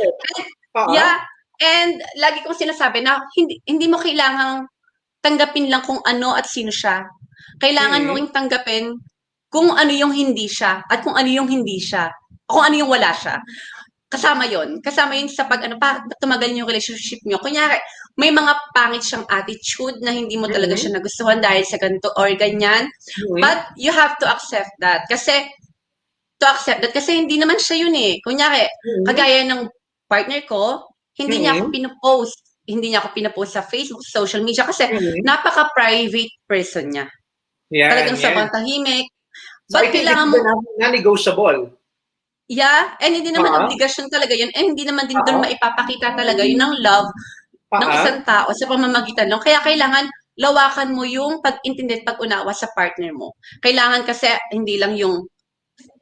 And lagi kong sinasabi na hindi mo kailangang tanggapin lang kung ano at sino siya. Kailangan mo ring tanggapin kung ano yung hindi siya at kung ano yung hindi siya. O kung ano yung wala siya. Kasama yun. Kasama yun sa pag tumagal yung relationship nyo. Kunyari, may mga pangit siyang attitude na hindi mo talaga siya nagustuhan dahil sa ganito or ganyan. But you have to accept that. Kasi hindi naman siya yun eh. Kunyari, kagaya ng partner ko, hindi niya ako pinopost. Hindi niya ako pinopost sa Facebook, social media kasi napaka-private person niya. Talagang sobrang tahimik. So, kailangan mo na-negotiable. Yeah, and hindi naman Ah, obligasyon talaga yun, and hindi naman din dun ah, maipapakita talaga yun ng love ng ah, isang tao sa pamamagitan lang. Kaya kailangan lawakan mo yung pag-intindi at pag-unawa sa partner mo. Kailangan kasi hindi lang yung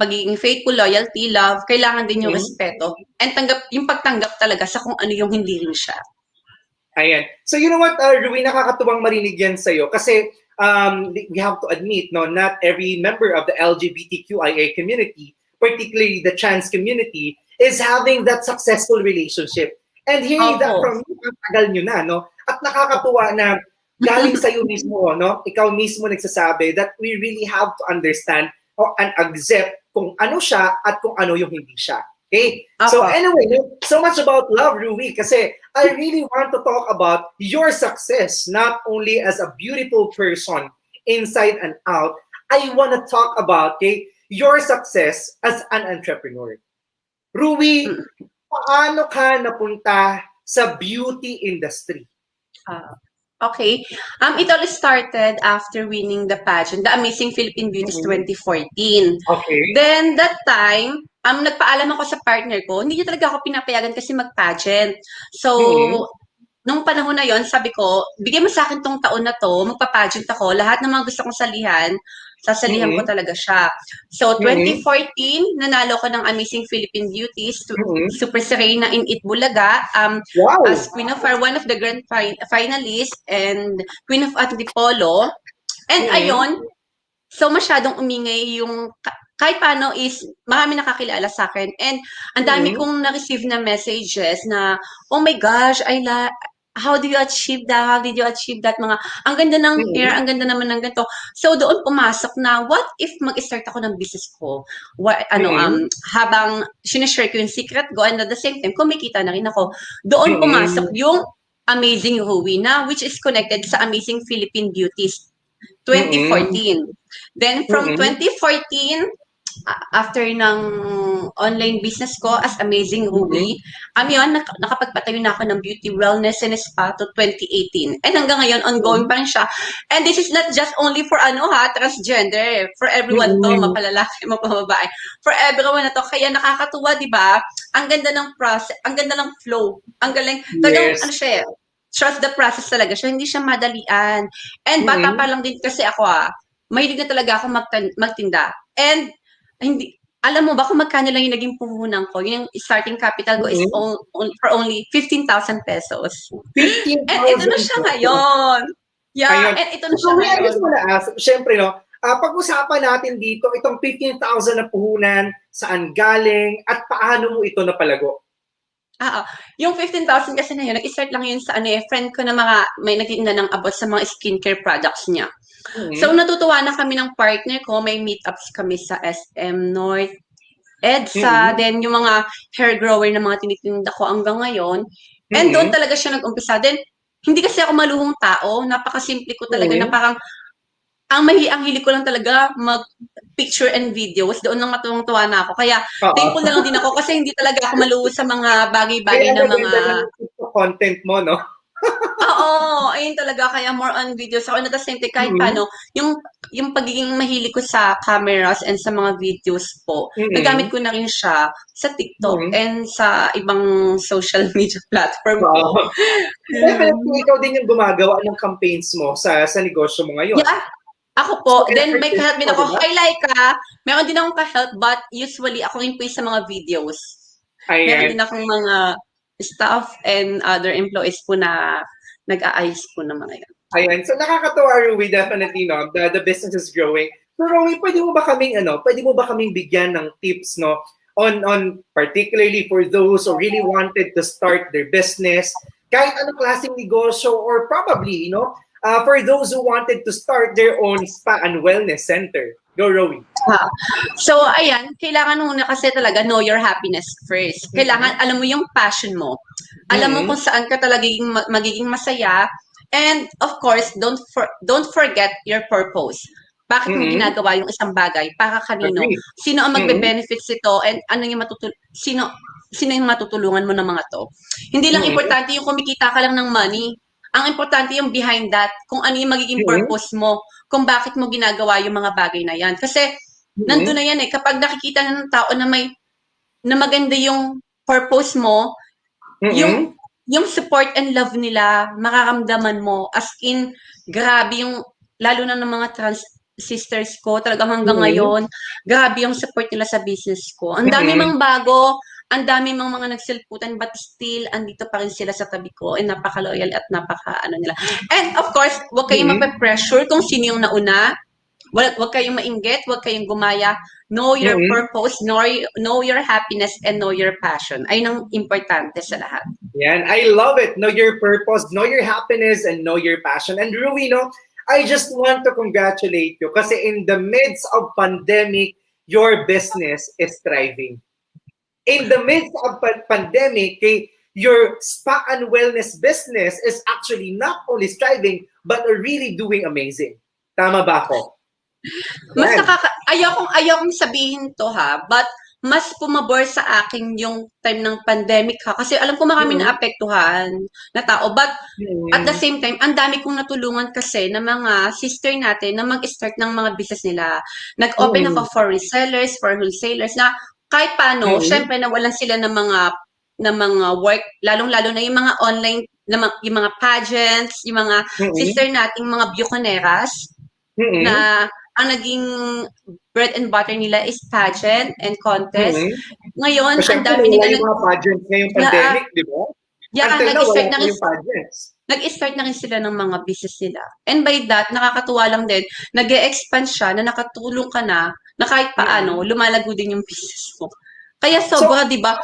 pagiging faithful, loyalty, love, kailangan din yung mm. respeto and yung pagtanggap talaga sa kung ano yung hindi rin siya. Ayan. So you know what, Rui, nakakatuwang marinig yan sa'yo kasi we have to admit, no, not every member of the LGBTQIA community, particularly the trans community, is having that successful relationship. And hearing that Opo. from you, ang tagal nyo na, no? At nakakatuwa na galing sa'yo mismo, no? Ikaw mismo nagsasabi that we really have to understand and accept kung ano siya at kung ano yung hindi siya. Okay? So Opo. anyway, so much about love, Rui, kasi I really want to talk about your success, not only as a beautiful person inside and out. I want to talk about, okay, your success as an entrepreneur. Rui, Mm. paano ka napunta sa beauty industry? Ah, okay. It all started after winning the pageant, the Amazing Philippine Beauties Mhm. 2014. Okay. Then that time, nagpaalam ako sa partner ko. Hindi niya talaga ako pinapayagan kasi mag-pageant. So, Mhm. nung panahon na yon, sabi ko, bigyan mo sa akin tong taon na to, magpa-pageant ako. Lahat ng mga gusto kong salihan, sasalihan ko Mhm. talaga siya. So, Mhm. 2014, nanalo ko ng Amazing Philippine Beauties, Mhm. Super Serena in It Bulaga, as Wow. Queen of Fire, one of the grand finalists, and Queen of Antipolo. And Mhm. ayon, so masyadong umingay yung kahit paano is marami nakakilala sa akin. And ang dami Mhm. kong na-receive na messages na, oh my gosh, how do you achieve that? How did you achieve that? Mga, ang ganda ng hair, Mhm. ang ganda naman ng ganito. So doon pumasok na, what if mag-start ako ng business ko? Mhm. Habang sinishare ko yung secret ko and at the same time, kumikita na rin ako. Doon pumasok Mhm. yung Amazing Ruby na which is connected sa Amazing Philippine Beauties Mhm. 2014. Then from Mhm. 2014, after ng online business ko as Amazing Ruby, Mhm. yun, nakapagpatayo na ako ng beauty wellness and spa to 2018. And hanggang ngayon, ongoing Mhm. pa rin siya. And this is not just only for transgender. For everyone to, Mhm. mapalalaki, mapababae. For everyone na to. Kaya nakakatuwa, di ba? Ang ganda ng process, ang ganda ng flow. Ang galing. Talagang, Yes. siya, trust the process talaga siya. Hindi siya madalian. And bata pa Mhm. lang din kasi ako mahilig na talaga ako magtinda. And hindi, alam mo ba kung magkano lang yung naging puhunan ko? Yung starting capital ko is Mhm. for only 15,000 pesos. And ito na 15,000 siya pesos. ngayon. Yeah, Ayun. and ito So, na siya Rui, I ngayon. just wanna ask, syempre, no, pag-usapan natin dito itong 15,000 na puhunan, saan galing, at paano mo ito napalago? Yung 15,000 kasi na yun, nag-start lang yun sa friend ko na may nagtitinda ng abot sa mga skincare products niya. So, Mhm. natutuwa na kami ng partner ko, may meetups kami sa SM North, EDSA, Mhm. then yung mga hair grower na mga tinitinda ko hanggang ngayon. And doon Mhm. talaga siya nag-umpisa. Then, hindi kasi ako maluhong tao. Napakasimple ko talaga na Mhm. parang, ang hilig ko lang talaga mag-picture and videos. Doon lang matuwang-tuwa na ako. Kaya, thankful Oo. na lang din ako kasi hindi talaga ako maluho sa mga bagay-bagay Kaya na mga. maganda ng TikTok content mo, no? Oo, ayun talaga. Kaya more on videos ako. And at the same time, kahit Mhm. paano, yung pagiging mahilig ko sa cameras and sa mga videos po, nagamit Mhm. ko na rin siya sa TikTok Mhm. and sa ibang social media platform Oo. ko. Definitely, Mm. ikaw din yung gumagawa ng campaigns mo sa negosyo mo ngayon. Yeah, ako po. So, Then may effortless kahelp din mo, ako. di ba? Hi, Laika! Meron din akong kahelp but usually ako yung place sa mga videos. Meron Ayan. din akong mga staff and other employees po na nag-aayos po ng mga yan. Ayan. So, nakakatawa, Rui, definitely, no? The business is growing. So, Rui, pwede mo ba kaming bigyan ng tips, no? On particularly for those who really wanted to start their business, kahit anong klaseng negosyo, or probably, for those who wanted to start their own spa and wellness center. Go, Rui. Ha. So, ayan, kailangan muna kasi talaga know your happiness first. Kailangan Mhm. alam mo yung passion mo. Alam mo Mhm. kung saan ka talaga magiging masaya. And of course, don't forget your purpose. Bakit mo Mhm. ginagawa yung isang bagay? Para kanino? Agree. Sino ang Mhm. magbe-benefits ito? And ano yung sino yung matutulungan mo ng mga to? Hindi lang Mhm. importante yung kumikita ka lang ng money. Ang importante yung behind that, kung ano yung magiging Mhm. purpose mo, kung bakit mo ginagawa yung mga bagay na yan. Kasi nandun Mhm. na yan eh. Kapag nakikita na ng tao na may na maganda yung purpose mo, Mm-mm. yung support and love nila, makaramdaman mo. As in, grabe yung, lalo na ng mga trans sisters ko, talagang hanggang Mm-mm. ngayon, grabe yung support nila sa business ko. Ang dami Mm-mm. mang bago, ang dami mang mga nagsilputan, but still, andito pa rin sila sa tabi ko, and napaka-loyal at napaka-ano nila. And of course, huwag kayong Mm-mm. mape-pressure kung sino yung nauna. Wag kayong mainggit, wag kayong gumaya. Know your Mm-mm. purpose, know your happiness, and know your passion. Ayun ang importante sa lahat. Yan, I love it. Know your purpose, know your happiness, and know your passion. And Rui, no, I just want to congratulate you kasi in the midst of pandemic, your business is thriving. In the midst of pandemic, your spa and wellness business is actually not only thriving, but really doing amazing. Tama ba ako? Mas Yan. ayokong sabihin to ha, but mas pumabor sa akin yung time ng pandemic ha. Kasi alam ko marami Mm-hmm. na apektuhan na tao. But at the Mm-hmm. same time, ang dami kong natulungan kasi ng mga sister natin na mag-start ng mga business nila. Nag-open ako for resellers, for wholesalers na kahit paano, Mm-hmm. syempre nawalan sila ng mga work, lalong-lalo na yung mga online, yung mga pageants, yung mga sister nating mga buconeras, Mm-hmm. na ang naging bread and butter nila is pageant and contest. Mm-hmm. Ngayon, So, ang syempre, dami wala nila yung mga pageants ngayong yeah, pandemic, di ba? Until now, wala pa yung pageants. nag-start na rin sila ng mga business nila. And by that, nakakatuwa lang din, nag-e-expand siya na nakatulong ka na kahit paano, lumalago din yung business mo. Kaya So, sobra, di ba?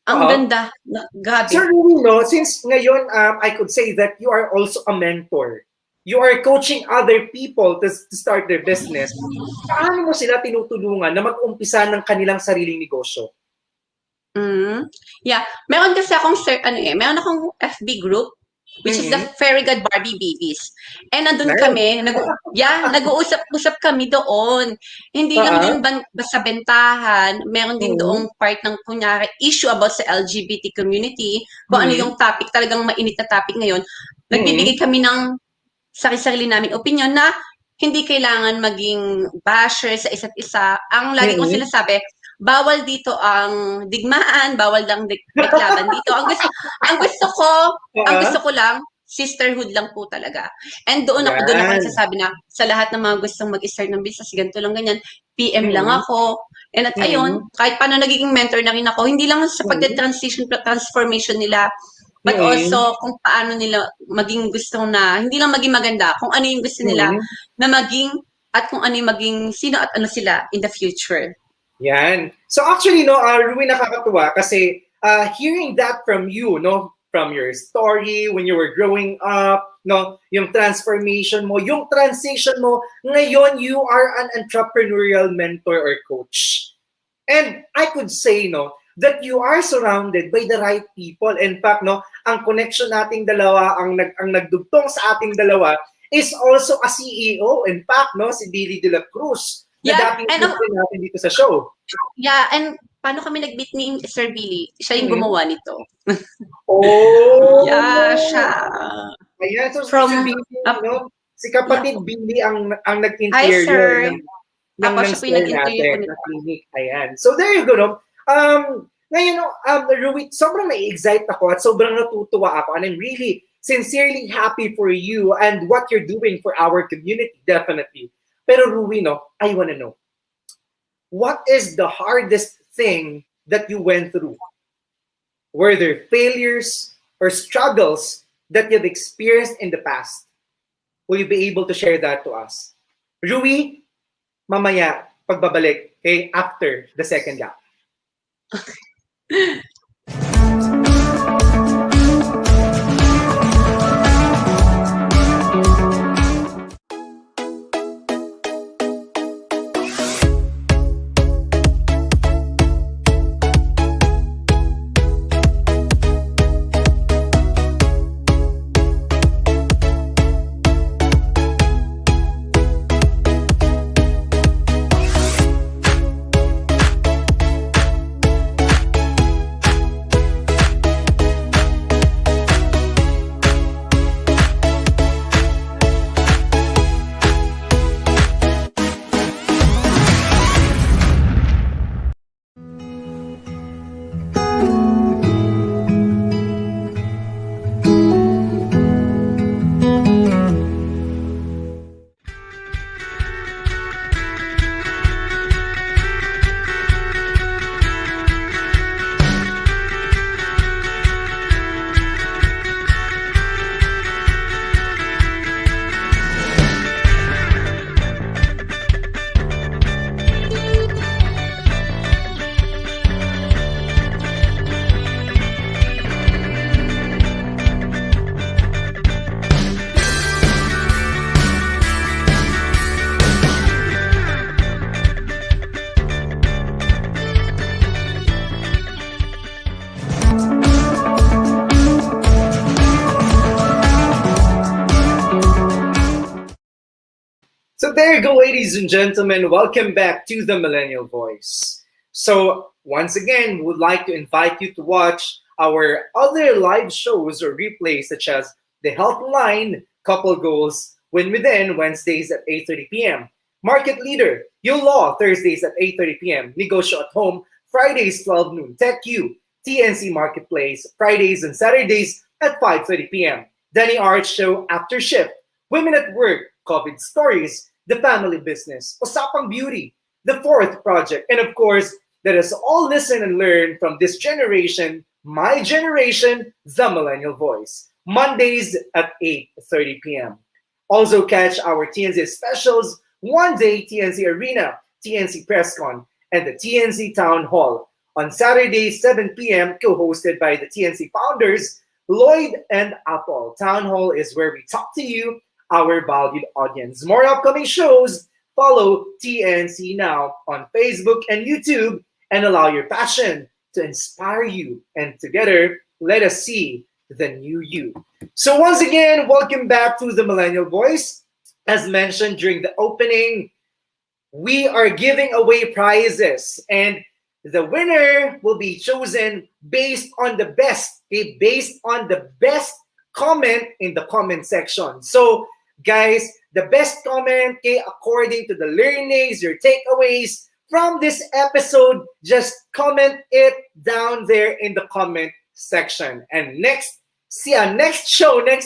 Ang ganda. Grabe. Sir Rui, no, since ngayon, I could say that you are also a mentor. You are coaching other people to start their business. Paano mo sila tinutulungan na mag-umpisa ng kanilang sariling negosyo? Yeah. Meron kasi akong, meron akong FB group, which is the Fairy God Barbie Babies. And nandun kami, nag-uusap-usap kami doon. Hindi lang din basta bentahan, meron din doong part ng, kunyari, issue about sa LGBT community, kung ano yung topic, talagang mainit na topic ngayon. Nagbibigay kami ng sarili namin opinion na hindi kailangan maging basher sa isa't isa. Ang lagi kong sinasabi, bawal dito ang digmaan, bawal lang deklaban dito. Ang gusto ko lang, sisterhood lang po talaga. And doon ako nagsasabi na sa lahat ng mga gustong mag-start ng business, ganito lang ganyan, PM lang ako. And at ayun, kahit paano nagiging mentor na rin ako, hindi lang sa transformation nila, but also kung paano nila maging gusto na, hindi lang maging maganda, kung ano yung gusto nila na maging, at kung ano yung maging, sino at ano sila in the future. Yan. So actually, no, Rui, nakakatuwa kasi hearing that from you, no, from your story when you were growing up, no, yung transformation mo, yung transition mo, ngayon you are an entrepreneurial mentor or coach. And I could say, no, that you are surrounded by the right people. In fact, no, ang connection nating dalawa, ang nagdugtong sa ating dalawa is also a CEO. In fact, no, si Billy de la Cruz, na dating natin dito sa show. Yeah, and paano kami nag-meet ni Sir Billy? Siya yung gumawa nito. Oh! Yeah, siya. Ayan, so si Billy, no? Si kapatid Billy ang nag-interior ng store natin, na clinic. Ayan. So there you go, no? Ngayon, no, Rui, sobrang na-excite ako at sobrang natutuwa ako, and I'm really sincerely happy for you and what you're doing for our community, definitely. Pero Rui, no, I wanna know, what is the hardest thing that you went through? Were there failures or struggles that you've experienced in the past? Will you be able to share that to us? Rui, mamaya, pagbabalik, okay, after the second gap. there you go, ladies and gentlemen. Welcome back to the Millennial Voice. So once again, we would like to invite you to watch our other live shows or replays such as The Health Line, Couple Goals, Win Within, Wednesdays at 8:30 p.m. Market Leader, Your Law, Thursdays at 8:30 p.m. Negosyo at Home, Fridays 12 noon. Tech You, TNC Marketplace, Fridays and Saturdays at 5:30 p.m. Danny Arts Show After Shift, Women at Work, COVID Stories, The Family Business, Usapang Beauty, The Fourth Project, and of course, let us all listen and learn from this generation, my generation, the Millennial Voice, Mondays at 8:30 p.m. Also catch our TNC specials, One Day TNC Arena, TNC PressCon, and the TNC Town Hall. On Saturday, 7 p.m., co-hosted by the TNC founders, Lloyd and Apple. Town Hall is where we talk to you, our valued audience. More upcoming shows. Follow TNC Now on Facebook and YouTube and allow your passion to inspire you. And together, let us see the new you. So once again, welcome back to the Millennial Voice. As mentioned during the opening, we are giving away prizes and the winner will be chosen based on the best, okay? Based on the best comment in the comment section. So guys, the best comment, okay, according to the learnings, your takeaways from this episode, just comment it down there in the comment section. And next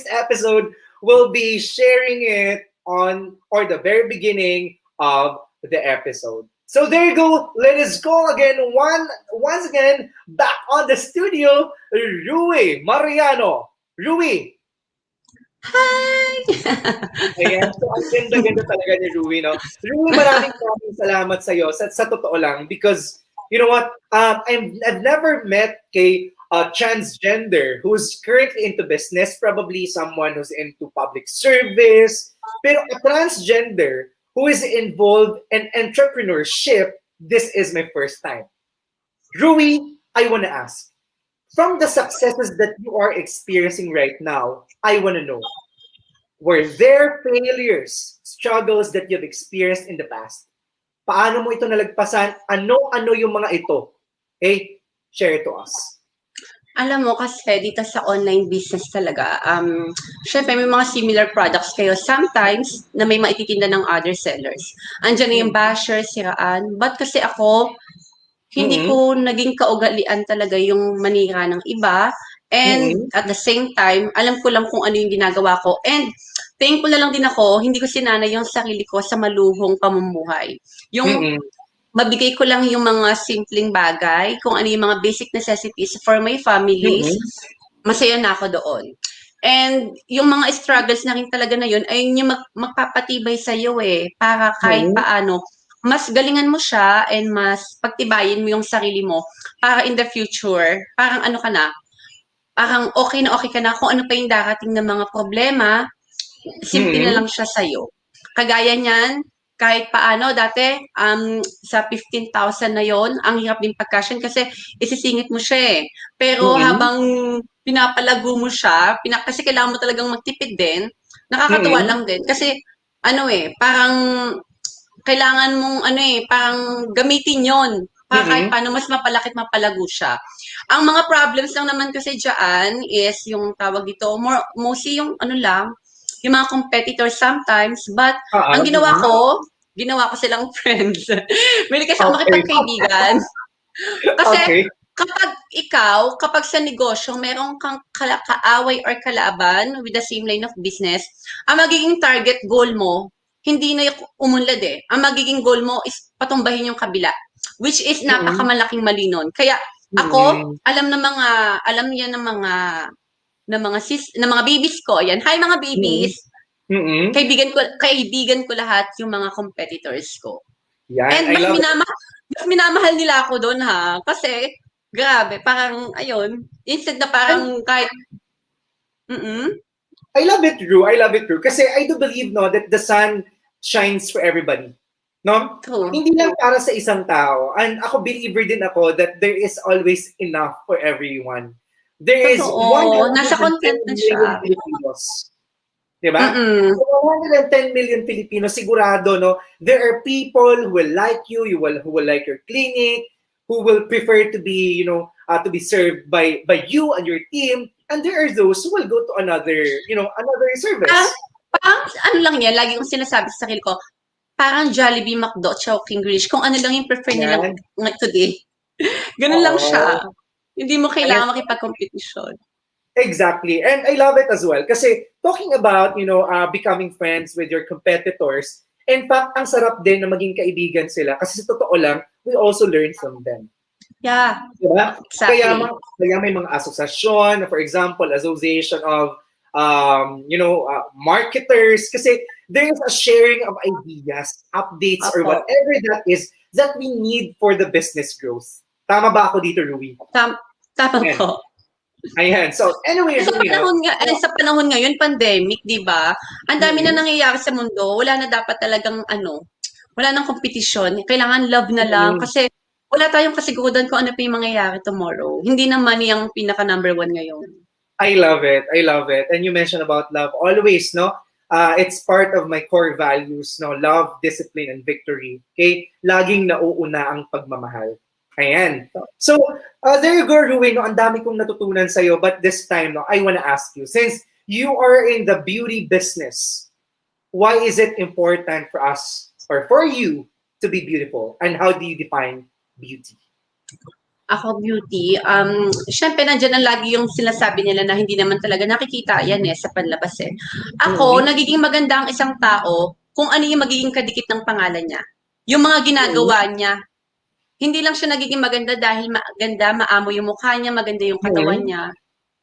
episode, we'll be sharing it on or the very beginning of the episode. So there you go. Let us go again. Once again, back on the studio, Rui Mariano. Rui. Hi! Ayan. So ang ganda-ganda talaga ni Rui, no? Rui, maraming salamat sa'yo. Sa totoo lang, because you know what? I've never met a transgender who's currently into business, probably someone who's into public service, pero a transgender who is involved in entrepreneurship, this is my first time. Rui, I want to ask, from the successes that you are experiencing right now, I want to know, were there failures, struggles that you've experienced in the past? Paano mo ito nalagpasan? Ano yung mga ito? Okay? Share it to us. Alam mo kasi dito sa online business talaga, syempre may mga similar products kayo. Sometimes na may maititinda ng other sellers. Andiyan na yung basher, siraan. But kasi ako, hindi ko naging kaugalian talaga yung manira ng iba. And at the same time, alam ko lang kung ano yung ginagawa ko. And thankful na lang din ako, hindi ko sinanay yung sarili ko sa maluhong pamumuhay. Yung mabigay ko lang yung mga simpleng bagay, kung ano yung mga basic necessities for my families, masaya na ako doon. And yung mga struggles na rin talaga na yun, ay yung magpapatibay sa iyo para kahit paano, mas galingan mo siya and mas pagtibayin mo yung sarili mo para in the future, parang ano ka na, parang okay ka na kung ano pa yung darating na mga problema, simple na lang siya sa'yo. Kagaya niyan, kahit paano, dati, sa 15,000 na yon ang hirap din pagkasyan kasi isisingit mo siya Pero habang pinapalago mo siya, kasi kailangan mo talagang magtipid din, nakakatuwa lang din. Kasi, parang kailangan mong, parang gamitin yon para kahit paano mas mapalakit mapalago siya. Ang mga problems lang naman kasi dyan is yung tawag dito, mostly yung yung mga competitors sometimes, but ang ginawa ko silang friends. May kasi ako makipagkaibigan. Kasi kapag sa negosyo, meron kang kaaway or kalaban with the same line of business, ang magiging target goal mo, hindi na umunlad Ang magiging goal mo is patumbahin yung kabila, which is napakamalaking mali nun. Kaya ako, alam yan ng mga babies ko. Ayan, hi mga babies. Kaibigan ko lahat yung mga competitors ko. Yeah, and mas minamahal nila ako doon kasi grabe, parang ayun, instead na parang kahit I love it, Drew. Kasi I do believe that the sun shines for everybody. No? True. Hindi lang para sa isang tao. And ako, believer din ako that there is always enough for everyone. There is nasa content na siya. Di ba? Mm-mm. So 110 million Filipinos, sigurado, no, there are people who will like you, who will like your clinic, who will prefer to be, to be served by you and your team, and there are those who will go to another Parang, service. parang ano lang yan, lagi kong sinasabi sa sarili ko, parang Jollibee, McDo, tsaka King Rich, kung ano lang yung prefer nilang Yan. today. Ganun lang siya. Oo. Hindi mo Ayan. kailangan makipag-competition. Exactly. And I love it as well. Kasi talking about, becoming friends with your competitors, in fact, ang sarap din na maging kaibigan sila. Kasi sa totoo lang, we also learn from them. Yeah, Diba? exactly. Kaya may mga asosasyon, for example, association of, marketers. Kasi there's a sharing of ideas, updates, or Opo. whatever that is that we need for the business growth. Tama ba ako dito, Rui? Tama Ayan. po. Ayan. So, anyway, Sa Rui, panahon ngayon, pandemic, di ba? Ang dami na Mhm. nangyayari sa mundo. Wala na dapat talagang wala nang kompetisyon. Kailangan love na lang. Mhm. Kasi wala tayong kasigurudan kung ano pa yung mangyayari tomorrow. Hindi na money ang pinaka number one ngayon. I love it. I love it. And you mentioned about love. Always, no? It's part of my core values, no? Love, discipline, and victory. Okay? Laging nauuna ang pagmamahal. Ayan. So, there you go, Rui. No? Ang dami kong natutunan sa'yo. But this time, no, I wanna ask you, since you are in the beauty business, why is it important for us or for you to be beautiful? And how do you define beauty? Ako, beauty, syempre nandiyan ang lagi yung sinasabi nila na hindi naman talaga nakikita yan sa panlabas eh. Ako, nagiging maganda ang isang tao kung ano yung magiging kadikit ng pangalan niya. Yung mga ginagawa niya, hindi lang siya nagiging maganda dahil maganda, maamo yung mukha niya, maganda yung katawan niya.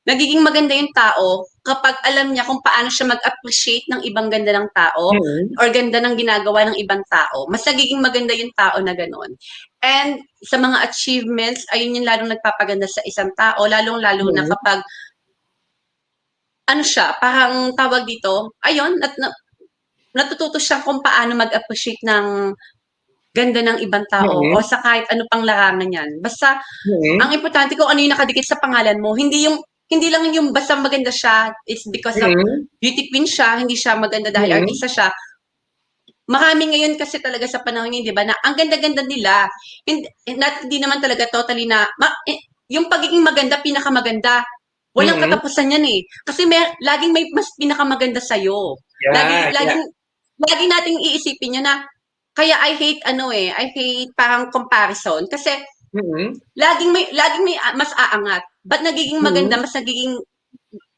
Nagiging maganda yung tao kapag alam niya kung paano siya mag-appreciate ng ibang ganda ng tao or ganda ng ginagawa ng ibang tao. Mas nagiging maganda yung tao na gano'n. And sa mga achievements, ayun yung lalong nagpapaganda sa isang tao, lalong-lalo na kapag siya, parang tawag dito, ayun, natututo siya kung paano mag-appreciate ng ganda ng ibang tao o sa kahit ano pang larangan yan. Basta, ang importante kung ano yung nakadikit sa pangalan mo, hindi lang yung basta maganda siya, it's because of beauty queen siya, hindi siya maganda dahil artista siya. Marami ngayon kasi talaga sa panahon ngayon, di ba, na ang ganda-ganda nila. Hindi naman talaga totally na, yung pagiging maganda, pinakamaganda. Walang katapusan yan eh. Kasi laging may mas pinakamaganda sa'yo. Laging nating iisipin yun na, kaya I hate parang comparison. Kasi, laging may mas aangat. Ba't nagiging maganda, mas nagiging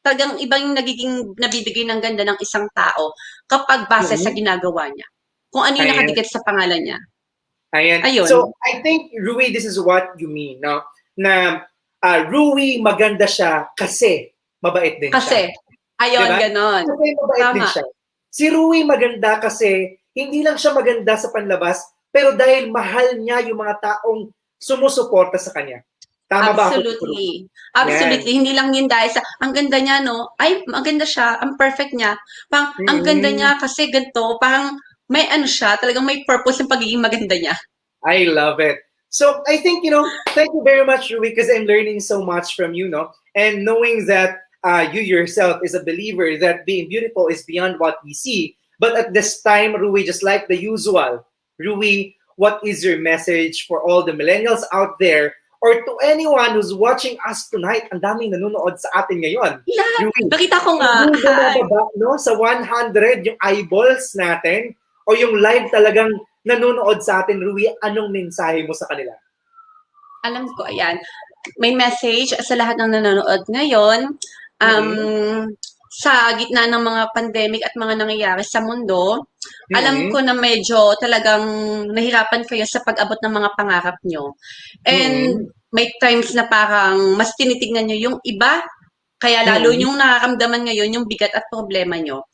talagang ibang nagiging nabibigay ng ganda ng isang tao kapag base sa ginagawa niya. Kung ano yung nakadikit sa pangalan niya. Ayun. So, I think, Rui, this is what you mean, no? Na Rui, maganda siya kasi mabait din siya. Ayun, diba? ganon. Kasi mabait din siya. Si Rui maganda kasi hindi lang siya maganda sa panlabas, pero dahil mahal niya yung mga taong sumusuporta sa kanya. Tama ba ako? Absolutely. Hindi lang yun dahil sa, ang ganda niya, no? Ay, maganda siya, ang perfect niya. Parang, ang ganda niya kasi ganito, parang may siya, talagang may purpose yung pagiging maganda niya. I love it. So, I think, thank you very much, Rui, because I'm learning so much from you, no? And knowing that you yourself is a believer that being beautiful is beyond what we see. But at this time, Rui, just like the usual, Rui, what is your message for all the millennials out there or to anyone who's watching us tonight? Ang daming nanonood sa atin ngayon. Yeah, Rui, nakita ko nga. Hindi bumababa, no? Sa 100 yung eyeballs natin o yung live talagang nanonood sa atin, Rui, anong mensahe mo sa kanila? Alam ko, ayan. May message sa lahat ng nanonood ngayon. Sa gitna ng mga pandemic at mga nangyayari sa mundo, alam ko na medyo talagang nahirapan kayo sa pag-abot ng mga pangarap nyo. And may times na parang mas tinitignan nyo yung iba, kaya lalo yung nakaramdaman ngayon yung bigat at problema nyo.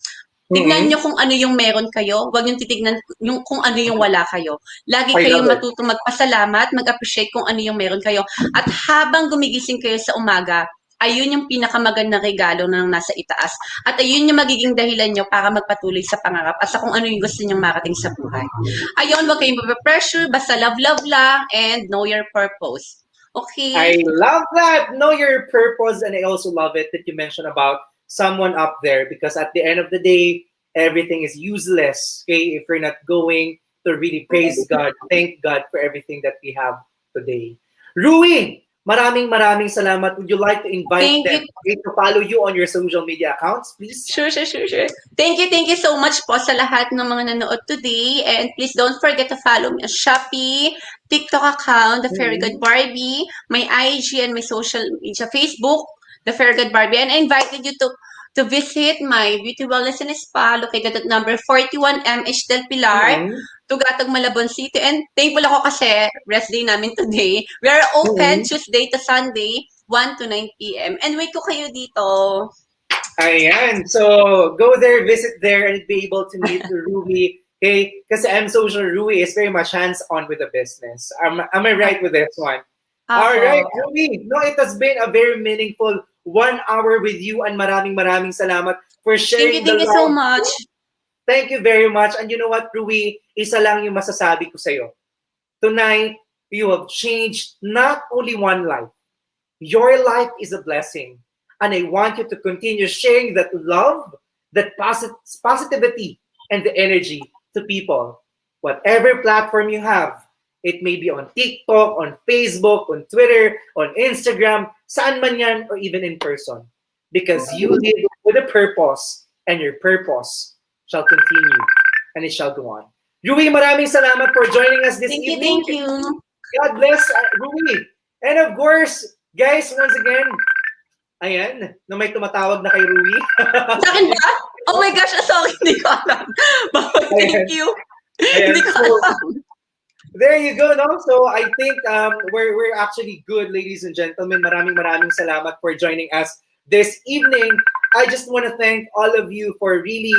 Tignan nyo kung ano yung meron kayo, huwag nyo titignan kung ano yung wala kayo. Lagi kayong matutong magpasalamat, mag-appreciate kung ano yung meron kayo. At habang gumigising kayo sa umaga, ayun yung pinakamagandang regalo na nasa itaas. At ayun yung magiging dahilan nyo para magpatuloy sa pangarap at sa kung ano yung gusto nyong marating sa buhay. Ayun, huwag kayong pressure, basta love lang and know your purpose. Okay? I love that! Know your purpose, and I also love it that you mentioned about someone up there, because at the end of the day, everything is useless, okay, if we're not going to really praise God, thank God for everything that we have today. Rui, maraming salamat. Would you like to invite Thank them you. to follow you on your social media accounts, please? Sure. Thank you so much po sa lahat ng mga nanood today. And please don't forget to follow me on Shopee, TikTok account, The Fairy God Barbie, my IG and my social media, Facebook, The Fairy God Barbie. And I invited you to visit my beauty wellness and spa located at number 41 MH Del Pilar, Mhm. Tugatog, Malabon City. And thankful ako kasi rest day namin today. We are open Mhm. Tuesday to Sunday, 1 to 9 p.m. And wait ko kayo dito. Ayan. So, go there, visit there, and be able to meet Rui. Okay? Because I'm so sure Rui is very much hands-on with the business. Am I right with this one? All right, Apo. Rui. No, it has been a very meaningful 1 hour with you, and maraming salamat for sharing the Thank you so love. much. Thank you very much. And you know what, Rui? Isa lang yung masasabi ko sa'yo. Tonight, you have changed not only one life. Your life is a blessing. And I want you to continue sharing that love, that positivity, and the energy to people. Whatever platform you have, it may be on TikTok, on Facebook, on Twitter, on Instagram, saan man yan, or even in person. Because you live with a purpose, and your purpose shall continue, and it shall go on. Rui, maraming salamat for joining us this evening. Thank you. God bless Rui. And of course, guys, once again, ayan, na may tumatawag na kay Rui. Sa akin ba? Oh my gosh, sorry, hindi ko alam. Thank you. Ayan. Hindi ko So, alam. there you go, no? So I think we're actually good, ladies and gentlemen. Maraming salamat for joining us this evening. I just want to thank all of you for really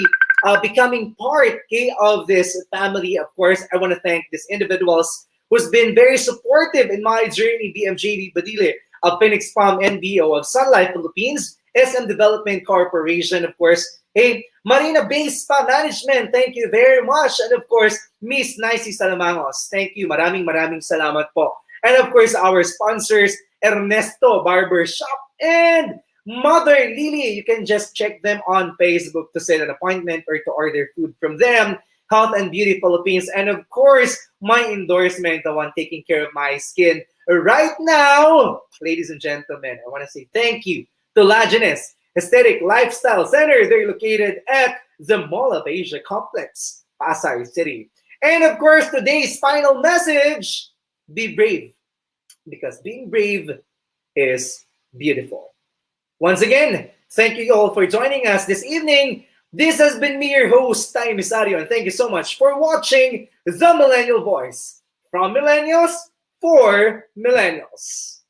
becoming part, okay, of this family. Of course, I want to thank these individuals who's been very supportive in my journey. BMJB Badile of Phoenix Palm NBO of Sun Life Philippines, SM Development Corporation, of course. Hey, Marina Bay Spa Management, thank you very much. And of course, Miss Nicey Salamangos, thank you. Maraming salamat po. And of course, our sponsors, Ernesto Barber Shop and Mother Lily. You can just check them on Facebook to set an appointment or to order food from them. Health and Beauty Philippines. And of course, my endorsement, the one taking care of my skin right now. Ladies and gentlemen, I want to say thank you to Lajeunesse Aesthetic Lifestyle Center. They're located at the Mall of Asia Complex, Pasay City. And of course, today's final message, be brave. Because being brave is beautiful. Once again, thank you all for joining us this evening. This has been me, your host, Tay Mesario, and thank you so much for watching The Millennial Voice. From Millennials, for Millennials.